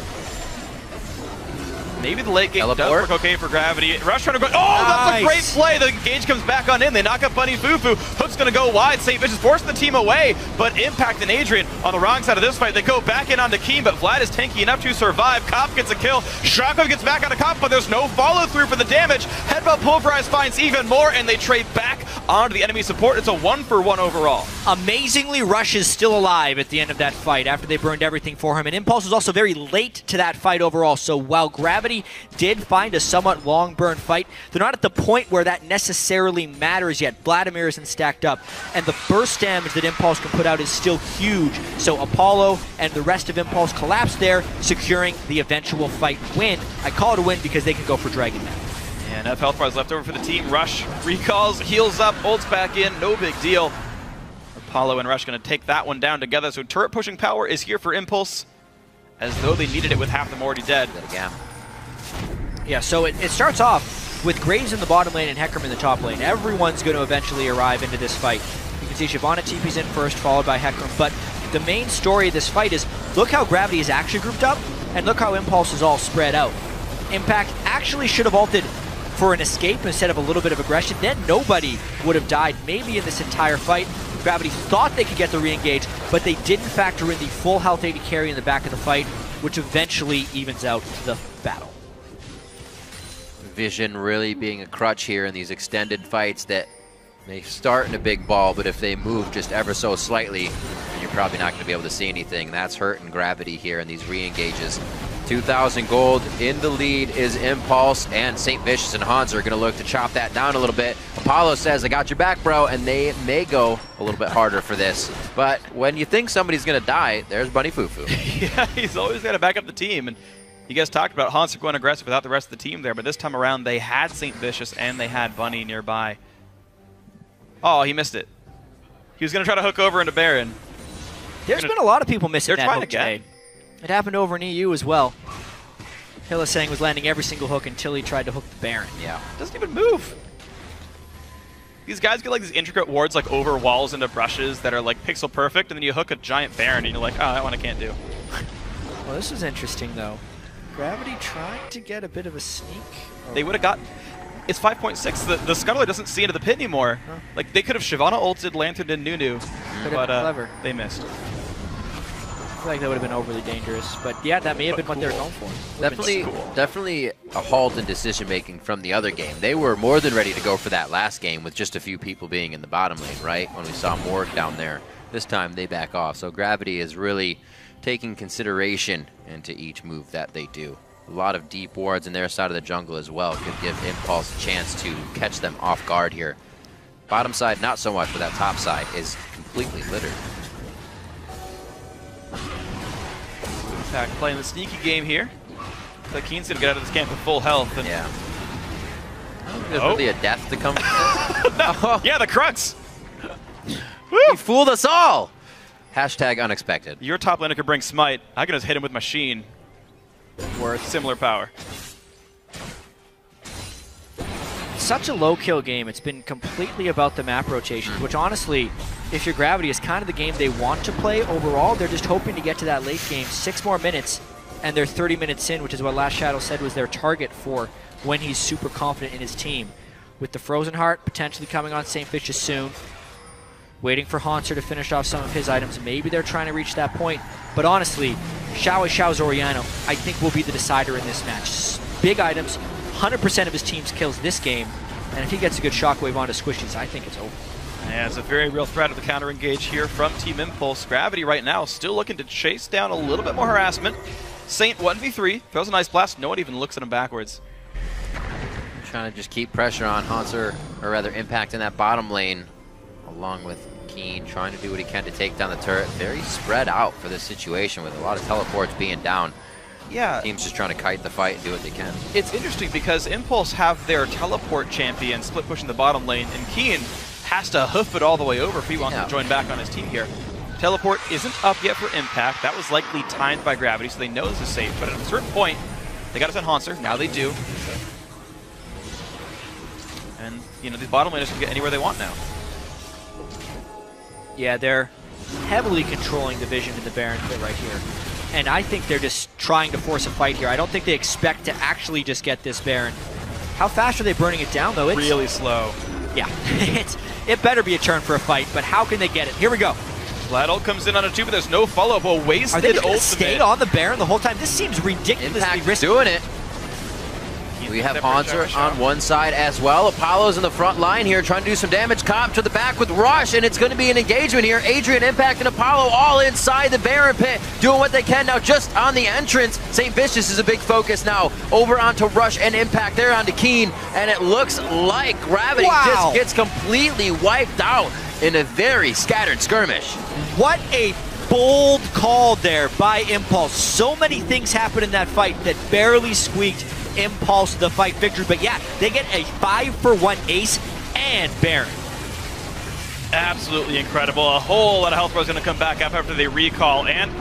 Maybe the late game does work okay for Gravity. Rush trying to go. Oh, that's a great play. The engage comes back on in. They knock up Bunny Fufu. Hook's going to go wide. Saint Vicious forcing the team away, but Impact and Adrian on the wrong side of this fight. They go back in onto Keen, but Vlad is tanky enough to survive. Kopp gets a kill. Shockwave gets back onto Kopp, but there's no follow through for the damage. Headbutt Pulverize finds even more, and they trade back onto the enemy support. It's a 1-for-1 overall. Amazingly, Rush is still alive at the end of that fight after they burned everything for him. And Impulse was also very late to that fight overall. So while Gravity did find a somewhat long burn fight, they're not at the point where that necessarily matters yet. Vladimir isn't stacked up, and the burst damage that Impulse can put out is still huge. So Apollo and the rest of Impulse collapse there, securing the eventual fight win. I call it a win because they can go for Dragon now. And enough health bars left over for the team. Rush recalls, heals up, ults back in, no big deal. Apollo and Rush going to take that one down together. So turret pushing power is here for Impulse, as though they needed it with half of them already dead. Yeah, so it starts off with Graves in the bottom lane and Hecarim in the top lane. Everyone's going to eventually arrive into this fight. You can see Shyvana TP's in first, followed by Hecarim. But the main story of this fight is, look how Gravity is actually grouped up, and look how Impulse is all spread out. Impact actually should have ulted for an escape instead of a little bit of aggression. Then nobody would have died maybe in this entire fight. Gravity thought they could get the re-engage, but they didn't factor in the full health 80 carry in the back of the fight, which eventually evens out the battle. Vision really being a crutch here in these extended fights that they start in a big ball, but if they move just ever so slightly, you're probably not going to be able to see anything. That's hurting Gravity here in these re-engages. 2,000 gold. In the lead is Impulse, and St. Vicious and Hans are going to look to chop that down a little bit. Apollo says, I got your back, bro, and they may go a little bit harder for this. But when you think somebody's going to die, there's Bunny Fufu. Yeah, he's always got to back up the team. And you guys talked about Hans going aggressive without the rest of the team there, but this time around they had St. Vicious and they had Bunny nearby. Oh, he missed it. He was going to try to hook over into Baron. There's been a lot of people missing They're that trying hook to today. It happened over in EU as well. Hylissang was landing every single hook until he tried to hook the Baron. Yeah. Doesn't even move. These guys get like these intricate wards like over walls into brushes that are like pixel perfect, and then you hook a giant Baron and you're like, oh, that one I can't do. Well, this is interesting though. Gravity trying to get a bit of a sneak. They would have got... It's 5.6. The Scuttler doesn't see into the pit anymore. Huh. Like, they could have Shyvana ulted, Lantern, and Nunu, but clever. they missed. I feel like that would have been overly dangerous, but yeah, that may have been what they were going for. Definitely a halt in decision making from the other game. They were more than ready to go for that last game with just a few people being in the bottom lane, right? When we saw Morg down there. This time they back off. So Gravity is really taking consideration into each move that they do. A lot of deep wards in their side of the jungle as well could give Impulse a chance to catch them off guard here. Bottom side, not so much, but that top side is completely littered. Impact playing the sneaky game here. Like Keen's gonna get out of this camp with full health. And yeah. There's really a death to come from this. No. Yeah, the Crux! He fooled us all! Hashtag unexpected. Your top laner could bring Smite. I can just hit him with Machine. Worth similar power. Such a low kill game. It's been completely about the map rotations, which honestly, if your Gravity is kind of the game they want to play overall, they're just hoping to get to that late game. 6 more minutes, and they're 30 minutes in, which is what Last Shadow said was their target for when he's super confident in his team. With the Frozen Heart potentially coming on St. Vicious soon, waiting for Hanser to finish off some of his items. Maybe they're trying to reach that point. But honestly, Xiao Zoriano, I think, will be the decider in this match. Big items, 100% of his team's kills this game. And if he gets a good shockwave onto Squishies, I think it's over. Yeah, it's a very real threat of the counter engage here from Team Impulse. Gravity right now still looking to chase down a little bit more harassment. Saint 1v3, throws a nice blast. No one even looks at him backwards. Trying to just keep pressure on Hanser, or rather Impact in that bottom lane, along with Keen trying to do what he can to take down the turret. Very spread out for this situation with a lot of teleports being down. Yeah. Team's just trying to kite the fight and do what they can. It's interesting because Impulse have their teleport champion split pushing the bottom lane, and Keen has to hoof it all the way over if he wants to join back on his team here. Teleport isn't up yet for Impact. That was likely timed by Gravity, so they know this is safe. But at a certain point, they got to send Hanser. Now they do. And, you know, these bottom laners can get anywhere they want now. Yeah, they're heavily controlling the vision in the Baron pit right here. And I think they're just trying to force a fight here. I don't think they expect to actually just get this Baron. How fast are they burning it down, though? It's really slow. Yeah, it better be a turn for a fight, but how can they get it? Here we go. Vlad ult comes in on a 2, but there's no follow-up. A wasted Are they going to ultimate. stay on the Baron the whole time? This seems ridiculously Impact risky. doing it. We have Hanser on one side as well. Apollo's in the front line here trying to do some damage. Comp to the back with Rush, and it's going to be an engagement here. Adrian, Impact, and Apollo all inside the Baron pit, doing what they can now just on the entrance. St. Vicious is a big focus now. Over onto Rush and Impact. They're onto Keen, and it looks like Gravity just gets completely wiped out in a very scattered skirmish. What a bold call there by Impulse. So many things happened in that fight that barely squeaked Impulse the fight victory, but yeah, they get a 5-for-1 ace and Baron. Absolutely incredible. A whole lot of health bars going to come back up after they recall. And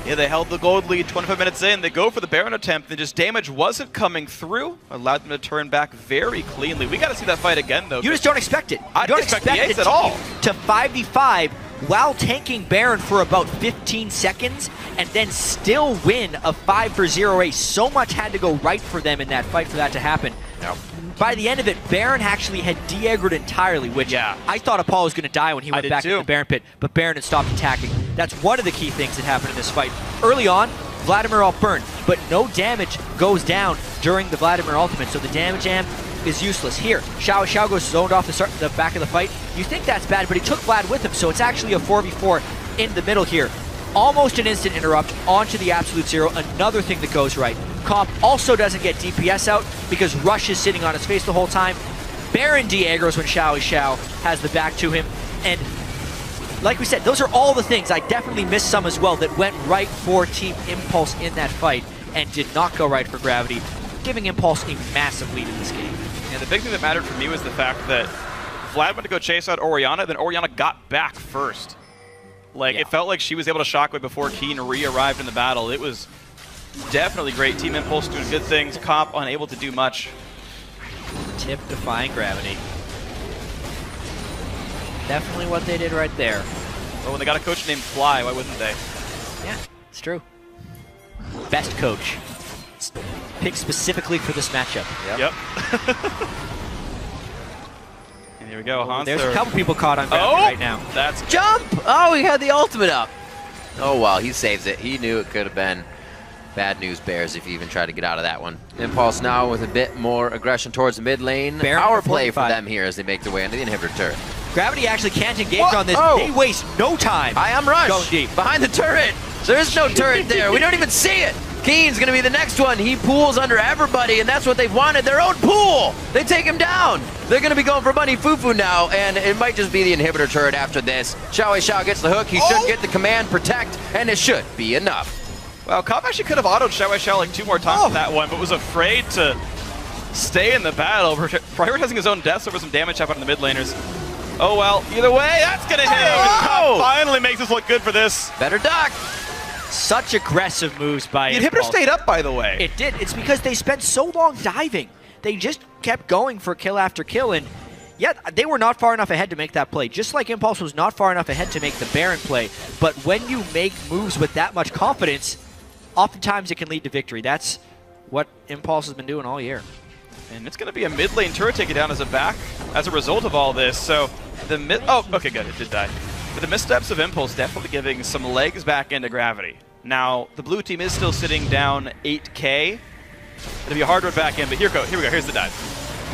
yeah, they held the gold lead 25 minutes in. They go for the Baron attempt. And just damage wasn't coming through. Allowed them to turn back very cleanly. We got to see that fight again, though. You just don't expect it. I don't expect the ace at all. To 5v5 while tanking Baron for about 15 seconds and then still win a 5-0 ace. So much had to go right for them in that fight for that to happen. Yep. By the end of it, Baron actually had de-aggroed entirely, which I thought Apollo was going to die when he went back to the Baron pit, but Baron had stopped attacking. That's one of the key things that happened in this fight. Early on, Vladimir all burned, but no damage goes down during the Vladimir ultimate, so the damage amp is useless. Here, Xiao goes zoned off the back of the fight. You think that's bad, but he took Vlad with him, so it's actually a 4v4 in the middle here. Almost an instant interrupt onto the Absolute Zero, another thing that goes right. Comp also doesn't get DPS out because Rush is sitting on his face the whole time. Baron de-aggros when Xiao has the back to him. And like we said, those are all the things. I definitely missed some as well that went right for Team Impulse in that fight and did not go right for Gravity, giving Impulse a massive lead in this game. And the big thing that mattered for me was the fact that Vlad went to go chase out Orianna, then Orianna got back first. Like, it felt like she was able to shockwave before Keen re-arrived in the battle. It was definitely great. Team Impulse doing good things. Comp unable to do much. TiP defying Gravity. Definitely what they did right there. Well, when they got a coach named Fly, why wouldn't they? Yeah, it's true. Best coach. Picked specifically for this matchup. Yep. And here we go. Hans. There's a couple people caught on Gravity right now. That's Jump! Oh, he had the ultimate up. Oh, well, he saves it. He knew it could have been bad news bears if he even tried to get out of that one. Impulse now with a bit more aggression towards the mid lane. Power play for them here as they make their way into the inhibitor turret. Gravity actually can't engage on this. They waste no time. I am Rush. Going deep. Behind the turret. There is no turret there. We don't even see it. Keen's going to be the next one. He pools under everybody, and that's what they've wanted. Their own pool. They take him down. They're going to be going for Bunny Fufu now, and it might just be the inhibitor turret after this. Xiao gets the hook. He should get the command, protect, and it should be enough. Well, Comp actually could have autoed Xiao like 2 more times with that one, but was afraid to stay in the battle, prioritizing his own deaths over some damage happening on the mid laners. Oh well, either way, that's going to hit him. Comp finally makes us look good for this. Better duck. Such aggressive moves by The inhibitor stayed up, by the way. It did. It's because they spent so long diving. They just kept going for kill after kill, and yet they were not far enough ahead to make that play. Just like Impulse was not far enough ahead to make the Baron play. But when you make moves with that much confidence, oftentimes it can lead to victory. That's what Impulse has been doing all year. And it's going to be a mid lane turret taken down as a result of all this. So the okay, good, it did die. But the missteps of Impulse definitely giving some legs back into Gravity. Now, the blue team is still sitting down 8K. It'll be a hard road back in, but here we go, here's the dive.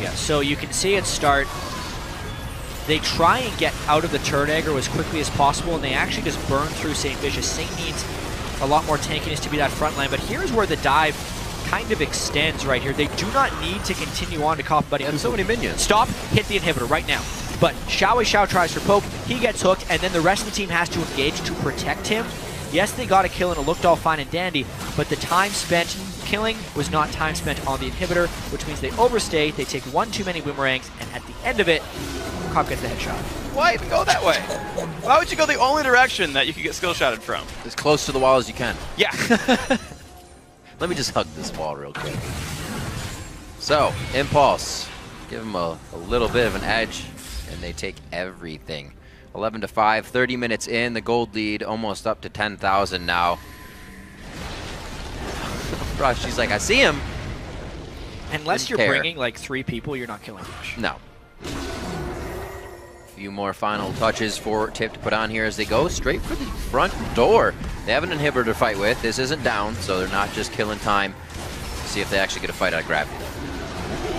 Yeah, so you can see it start. They try and get out of the turret aggro as quickly as possible, and they actually just burn through St. Vicious. Saint needs a lot more tankiness to be that front line, but here's where the dive kind of extends right here. They do not need to continue on to Coffin Buddy. And so many minions. Stop, hit the inhibitor right now. But Xiao tries for poke, he gets hooked, and then the rest of the team has to engage to protect him. Yes, they got a kill and it looked all fine and dandy, but the time spent killing was not time spent on the inhibitor, which means they overstay, they take one too many boomerangs, and at the end of it, Cop gets the headshot. Why even go that way? Why would you go the only direction that you could get skill shotted from? As close to the wall as you can. Yeah. Let me just hug this wall real quick. So, Impulse, give them a little bit of an edge, and they take everything. 11-5, 30 minutes in, the gold lead almost up to 10,000 now. Rush, she's like, I see him. Unless you're bringing like 3 people, you're not killing Rush. No. Few more final touches for TiP to put on here as they go straight for the front door. They have an inhibitor to fight with. This isn't down, so they're not just killing time. See if they actually get a fight out of Gravity.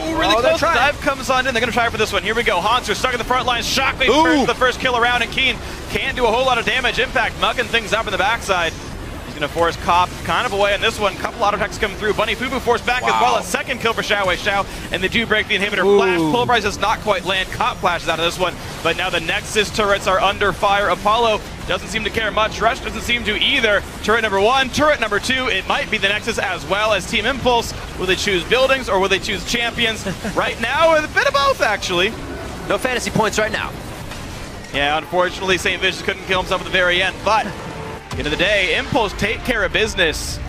Ooh, really close. The dive comes on in. They're going to try for this one. Here we go. Hanser stuck in the front line. Shockwave turns the first kill around, and Keen can't do a whole lot of damage. Impact mugging things up in the backside. He's going to force Cop kind of away on this one. Couple auto attacks come through. Bunny Fufu forced back as well. A second kill for Xiao, and they do break the inhibitor. Flash pulverize does not quite land. Cop flashes out of this one, but now the Nexus turrets are under fire. Apollo doesn't seem to care much. Rush doesn't seem to either. Turret number 1, turret number 2. It might be the Nexus as well as Team Impulse. Will they choose buildings or will they choose champions? Right now, a bit of both, actually. No fantasy points right now. Yeah, unfortunately, St. Vicious couldn't kill himself at the very end, but at the end of the day, Impulse take care of business,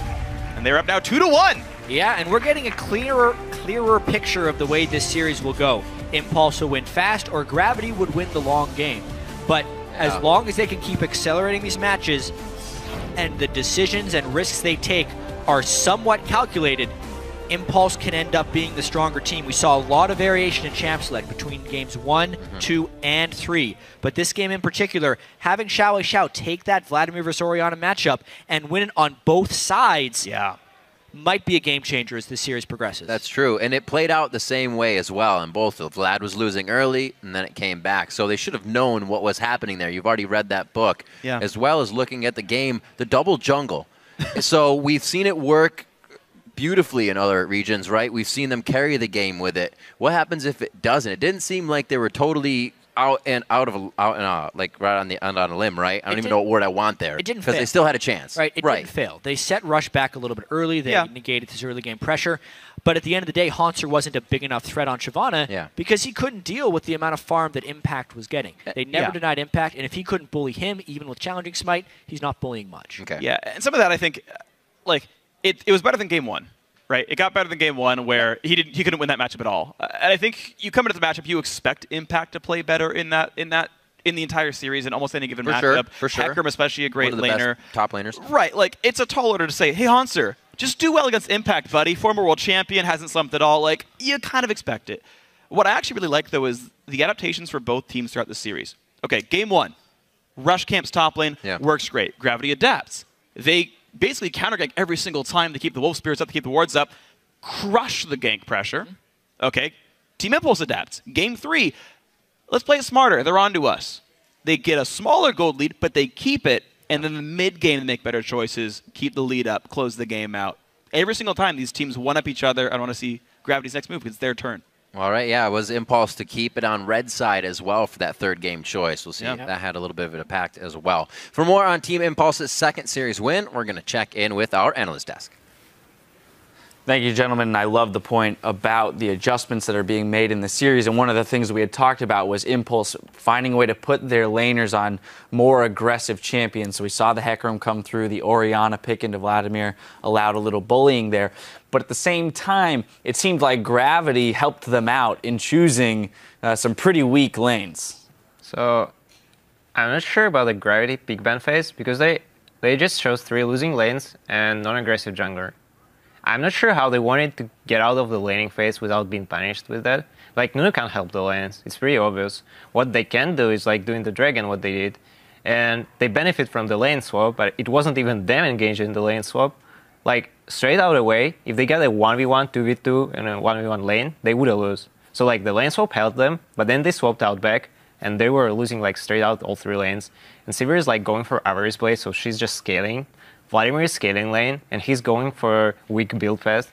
and they're up now 2-1. Yeah, and we're getting a clearer picture of the way this series will go. Impulse will win fast, or Gravity would win the long game. But as long as they can keep accelerating these matches, and the decisions and risks they take are somewhat calculated, Impulse can end up being the stronger team. We saw a lot of variation in Champ Select between games 1, 2, and 3. But this game in particular, having Xiao take that Vladimir vs. Orianna matchup and win it on both sides might be a game changer as this series progresses. That's true, and it played out the same way as well in both. Vlad was losing early, and then it came back. So they should have known what was happening there. You've already read that book, as well as looking at the game, the double jungle. So we've seen it work beautifully in other regions, right? We've seen them carry the game with it. What happens if it doesn't? It didn't seem like they were totally out like right on a limb, right? I don't even know what word I want there. It didn't because fail. they still had a chance. Right, it didn't fail. They set Rush back a little bit early. They negated his early game pressure. But at the end of the day, Haunter wasn't a big enough threat on Shyvana because he couldn't deal with the amount of farm that Impact was getting. They never denied Impact, and if he couldn't bully him, even with challenging Smite, he's not bullying much. Okay. Yeah, and some of that I think, like, it was better than game 1. Right, it got better than game 1 where he couldn't win that matchup at all. And I think you come into the matchup, you expect Impact to play better in the entire series in almost any given matchup. For sure. Hecarim especially a great One of the laner. best top laners. Right, like it's a tall order to say, hey Haunter, just do well against Impact, buddy. Former world champion, hasn't slumped at all. Like you kind of expect it. What I actually really like though is the adaptations for both teams throughout the series. Okay, game 1, Rush Camp's top lane works great. Gravity adapts. They basically counter-gank every single time to keep the Wolf Spirits up, to keep the wards up, crush the gank pressure. Okay, Team Impulse adapts. Game 3, let's play it smarter. They're on to us. They get a smaller gold lead, but they keep it, and then the mid-game they make better choices, keep the lead up, close the game out. Every single time these teams one-up each other. I want to see Gravity's next move because it's their turn. All right, it was Impulse to keep it on red side as well for that third game choice. We'll see if that had a little bit of an impact as well. For more on Team Impulse's second series win, we're going to check in with our analyst desk. Thank you, gentlemen. I love the point about the adjustments that are being made in the series. And one of the things we had talked about was Impulse finding a way to put their laners on more aggressive champions. So we saw the Hecarim come through, the Orianna pick into Vladimir, allowed a little bullying there. But at the same time, it seemed like Gravity helped them out in choosing some pretty weak lanes. So I'm not sure about the Gravity big ban phase because they just chose 3 losing lanes and non-aggressive jungler. I'm not sure how they wanted to get out of the laning phase without being punished with that. Like, Nunu can't help the lanes. It's pretty obvious. What they can do is, like, doing the Dragon, what they did. And they benefit from the lane swap, but it wasn't even them engaged in the lane swap. Like, straight out away, if they get a 1v1, 2v2, and a 1v1 lane, they would lose. So, like, the lane swap helped them, but then they swapped out back, and they were losing, like, straight out all 3 lanes. And Sivir is, like, going for Avarice Blade, so she's just scaling. Vladimir is scaling lane, and he's going for weak build path,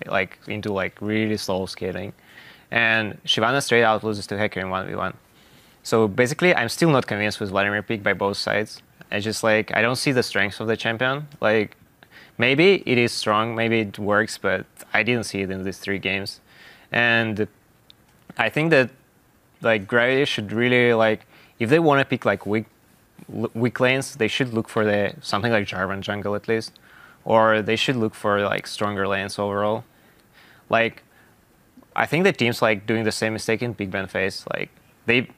like into like really slow scaling. And Shyvana straight out loses to Hecarim 1v1. So basically, I'm still not convinced with Vladimir pick by both sides. I just like, I don't see the strengths of the champion. Like, maybe it is strong, maybe it works, but I didn't see it in these 3 games. And I think that like Gravity should really like, if they want to pick like weak lanes, they should look for something like Jarvan jungle at least, or they should look for like stronger lanes overall. Like, I think the teams like doing the same mistake in big ban phase. Like they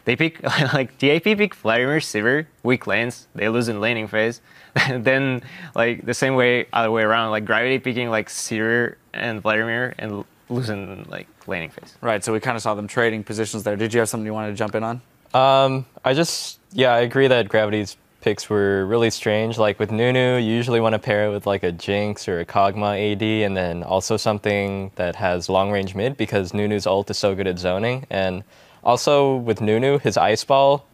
pick like TiP pick Vladimir, Sivir, weak lanes, they lose in laning phase. Then like the same way other way around, like Gravity picking like Sivir and Vladimir and losing like laning phase. Right, so we kind of saw them trading positions there. Did you have something you wanted to jump in on? I agree that Gravity's picks were really strange. Like with Nunu, you usually want to pair it with like a Jinx or a Kog'Maw AD, and then also something that has long range mid because Nunu's ult is so good at zoning. And also with Nunu, his Ice Ball,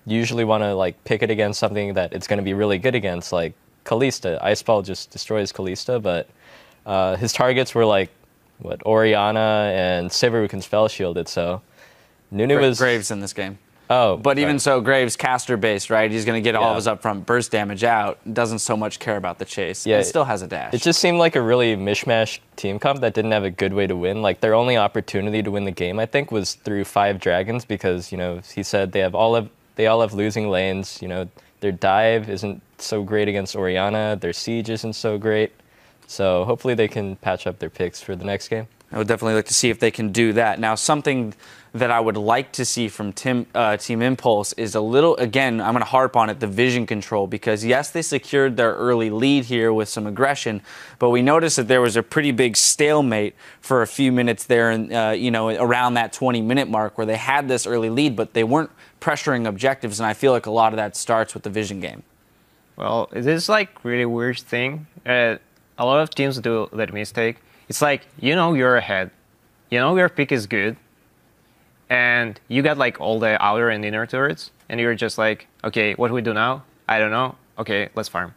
usually want to like pick it against something that it's going to be really good against, like Kalista. Ice Ball just destroys Kalista, but his targets were like Orianna and Sivir who can spell shield it. So Nunu was Graves in this game. Oh, But even right. so, Graves caster based, right? He's going to get all of Yeah. his upfront burst damage out. Doesn't so much care about the chase. Yeah, It still has a dash. It just seemed like a really mishmash team comp that didn't have a good way to win. Like their only opportunity to win the game, I think, was through 5 dragons because he said they all have losing lanes. Their dive isn't so great against Orianna. Their siege isn't so great. So hopefully they can patch up their picks for the next game. I would definitely like to see if they can do that. Now, something that I would like to see from Team Impulse is a little, again, I'm going to harp on it, the vision control, because yes, they secured their early lead here with some aggression, but we noticed that there was a pretty big stalemate for a few minutes there, and around that 20-minute mark where they had this early lead, but they weren't pressuring objectives, and I feel like a lot of that starts with the vision game. Well, it is like really weird thing. A lot of teams do that mistake. It's like, you're ahead. Your pick is good. And you got like all the outer and inner turrets. And you're just like, okay, what do we do now? I don't know. Okay, let's farm.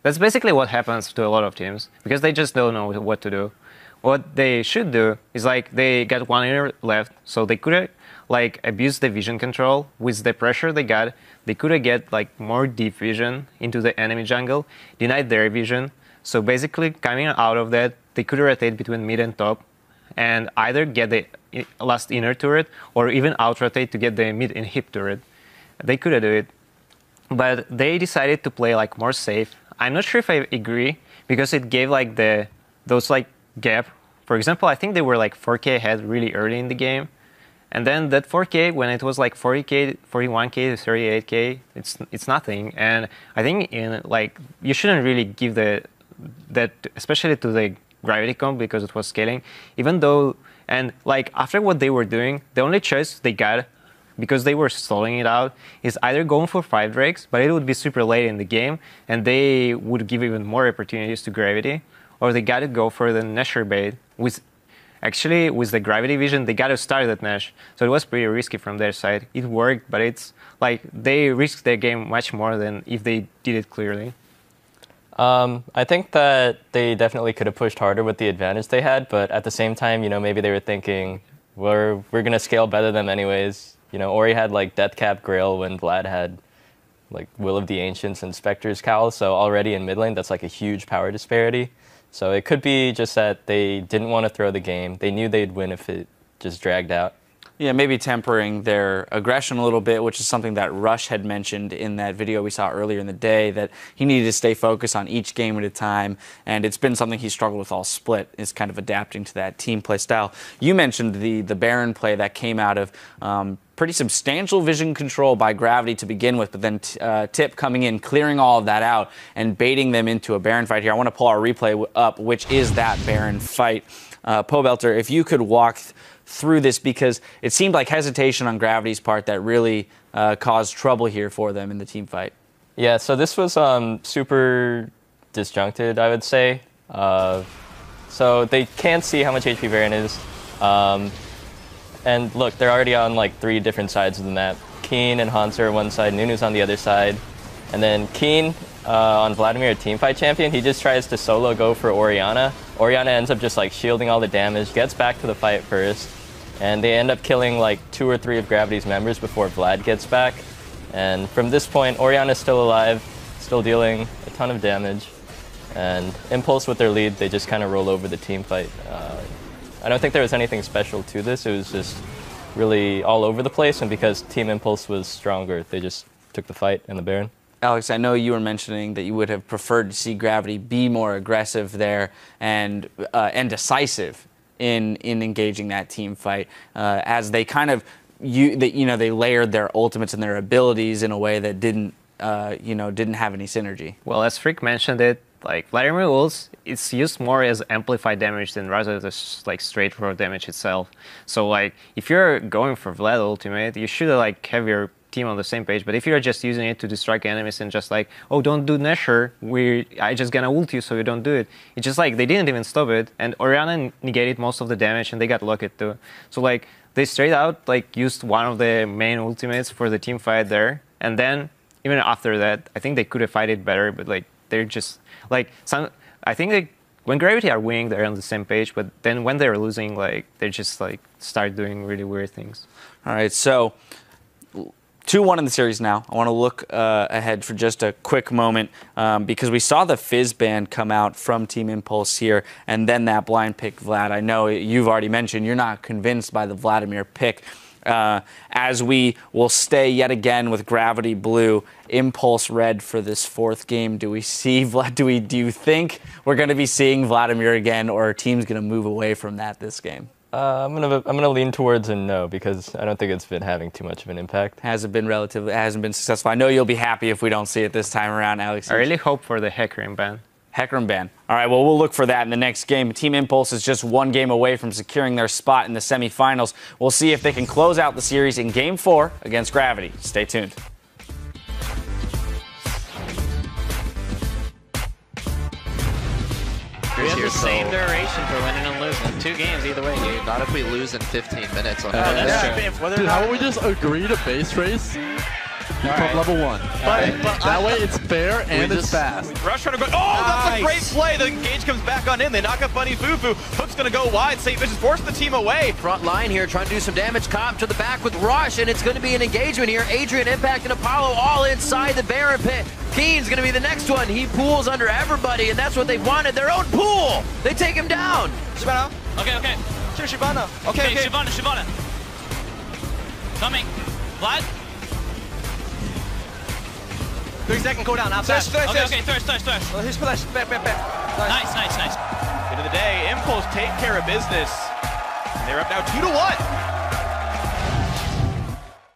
That's basically what happens to a lot of teams. Because they just don't know what to do. What they should do is like, they got one inner left. So they could like abuse the vision control. With the pressure they got, they could get like more deep vision into the enemy jungle. Denied their vision. So basically, coming out of that, they could rotate between mid and top, and either get the last inner turret, or even out-rotate to get the mid and hip turret. They could do it, but they decided to play like more safe. I'm not sure if I agree, because it gave like those like gap. For example, I think they were like 4K ahead really early in the game, and then that 4K, when it was like 40K, 41K to 38K, it's nothing. And I think you shouldn't really give that, especially to the gravity comp, because it was scaling, even though, and like after what they were doing, the only choice they got, because they were stalling it out, is either going for 5 drakes, but it would be super late in the game, and they would give even more opportunities to gravity, or they got to go for the Nesher bait. With the gravity vision, they got to start that Nesh, so it was pretty risky from their side. It worked, but it's like they risked their game much more than if they did it clearly. I think that they definitely could have pushed harder with the advantage they had, but at the same time, maybe they were thinking, we're going to scale better than them anyways. Ori had like Deathcap Grail when Vlad had like Will of the Ancients and Spectre's Cowl, so already in mid lane, that's like a huge power disparity. So it could be just that they didn't want to throw the game. They knew they'd win if it just dragged out. Yeah, maybe tempering their aggression a little bit, which is something that Rush had mentioned in that video we saw earlier in the day, that he needed to stay focused on each game at a time, and it's been something he struggled with all split, is kind of adapting to that team play style. You mentioned the Baron play that came out of pretty substantial vision control by Gravity to begin with, but then TiP coming in, clearing all of that out, and baiting them into a Baron fight here. I want to pull our replay up, which is that Baron fight. Pobelter, if you could walk through this, because it seemed like hesitation on Gravity's part that really caused trouble here for them in the team fight. Yeah, so this was super disjuncted, I would say. So they can't see how much HP Baron is. And look, they're already on like 3 different sides of the map. Keen and Hanser are one side, Nunu's on the other side. And then Keen on Vladimir, a teamfight champion, he just tries to solo go for Orianna. Orianna ends up just like shielding all the damage, gets back to the fight first, and they end up killing like 2 or 3 of Gravity's members before Vlad gets back. And from this point, Orianna's still alive, still dealing a ton of damage. And Impulse with their lead, they just kind of roll over the team fight. I don't think there was anything special to this. It was just really all over the place, and because Team Impulse was stronger, they just took the fight and the Baron. Alex, I know you were mentioning that you would have preferred to see Gravity be more aggressive there and decisive in engaging that team fight, as they kind of they layered their ultimates and their abilities in a way that didn't have any synergy. Well, as Frick mentioned it, like Vladimir ults, it's used more as amplified damage than rather than like straight raw damage itself. So like if you're going for Vlad ultimate, you should like have your team on the same page. But if you're just using it to distract enemies and just like, oh, don't do Nesher, I just gonna ult you so you don't do it. It's just like they didn't even stop it, and Orianna negated most of the damage and they got locked too. So like they straight out like used one of the main ultimates for the team fight there, and then even after that, I think they could have fight it better, but like they're just like I think when Gravity are winning, they're on the same page, but then when they're losing, like they just like start doing really weird things. All right, so 2-1 in the series now. I want to look ahead for just a quick moment because we saw the Fizz ban come out from Team Impulse here, and then that blind pick, Vlad. I know you've already mentioned you're not convinced by the Vladimir pick. As we will stay yet again with Gravity Blue, Impulse Red for this 4th game. Do you think we're going to be seeing Vladimir again, or are teams going to move away from that this game? I'm gonna lean towards a no because I don't think it's been having too much of an impact. It hasn't been successful. I know you'll be happy if we don't see it this time around, Alex. I really hope for the Hecarim ban. Hecarim ban. All right, well, we'll look for that in the next game. Team Impulse is just 1 game away from securing their spot in the semifinals. We'll see if they can close out the series in Game 4 against Gravity. Stay tuned. We have the same duration for winning and losing. 2 games either way, dude. Not if we lose in 15 minutes. On that's true. Dude, how about we just agree to base race from level 1? But that way it's fair and it's fast. Rush trying to go. Oh, that's a great play. The engage comes back on in. They knock up Bunny Fufu. Hook's going to go wide. St. Vision's forcing the team away. Front line here, trying to do some damage. Cobb to the back with Rush, and it's going to be an engagement here. Adrian, Impact, and Apollo all inside the Baron pit. Keen's going to be the next one. He pools under everybody, and that's what they wanted. Their own pool. They take him down. Shibana. Okay. Shibana. Okay. Shibana. Coming. Vlad. 3-second cooldown outside. Okay, thirst. He's flash. Back. Nice. End of the day, Impulse take care of business. And they're up now 2-1.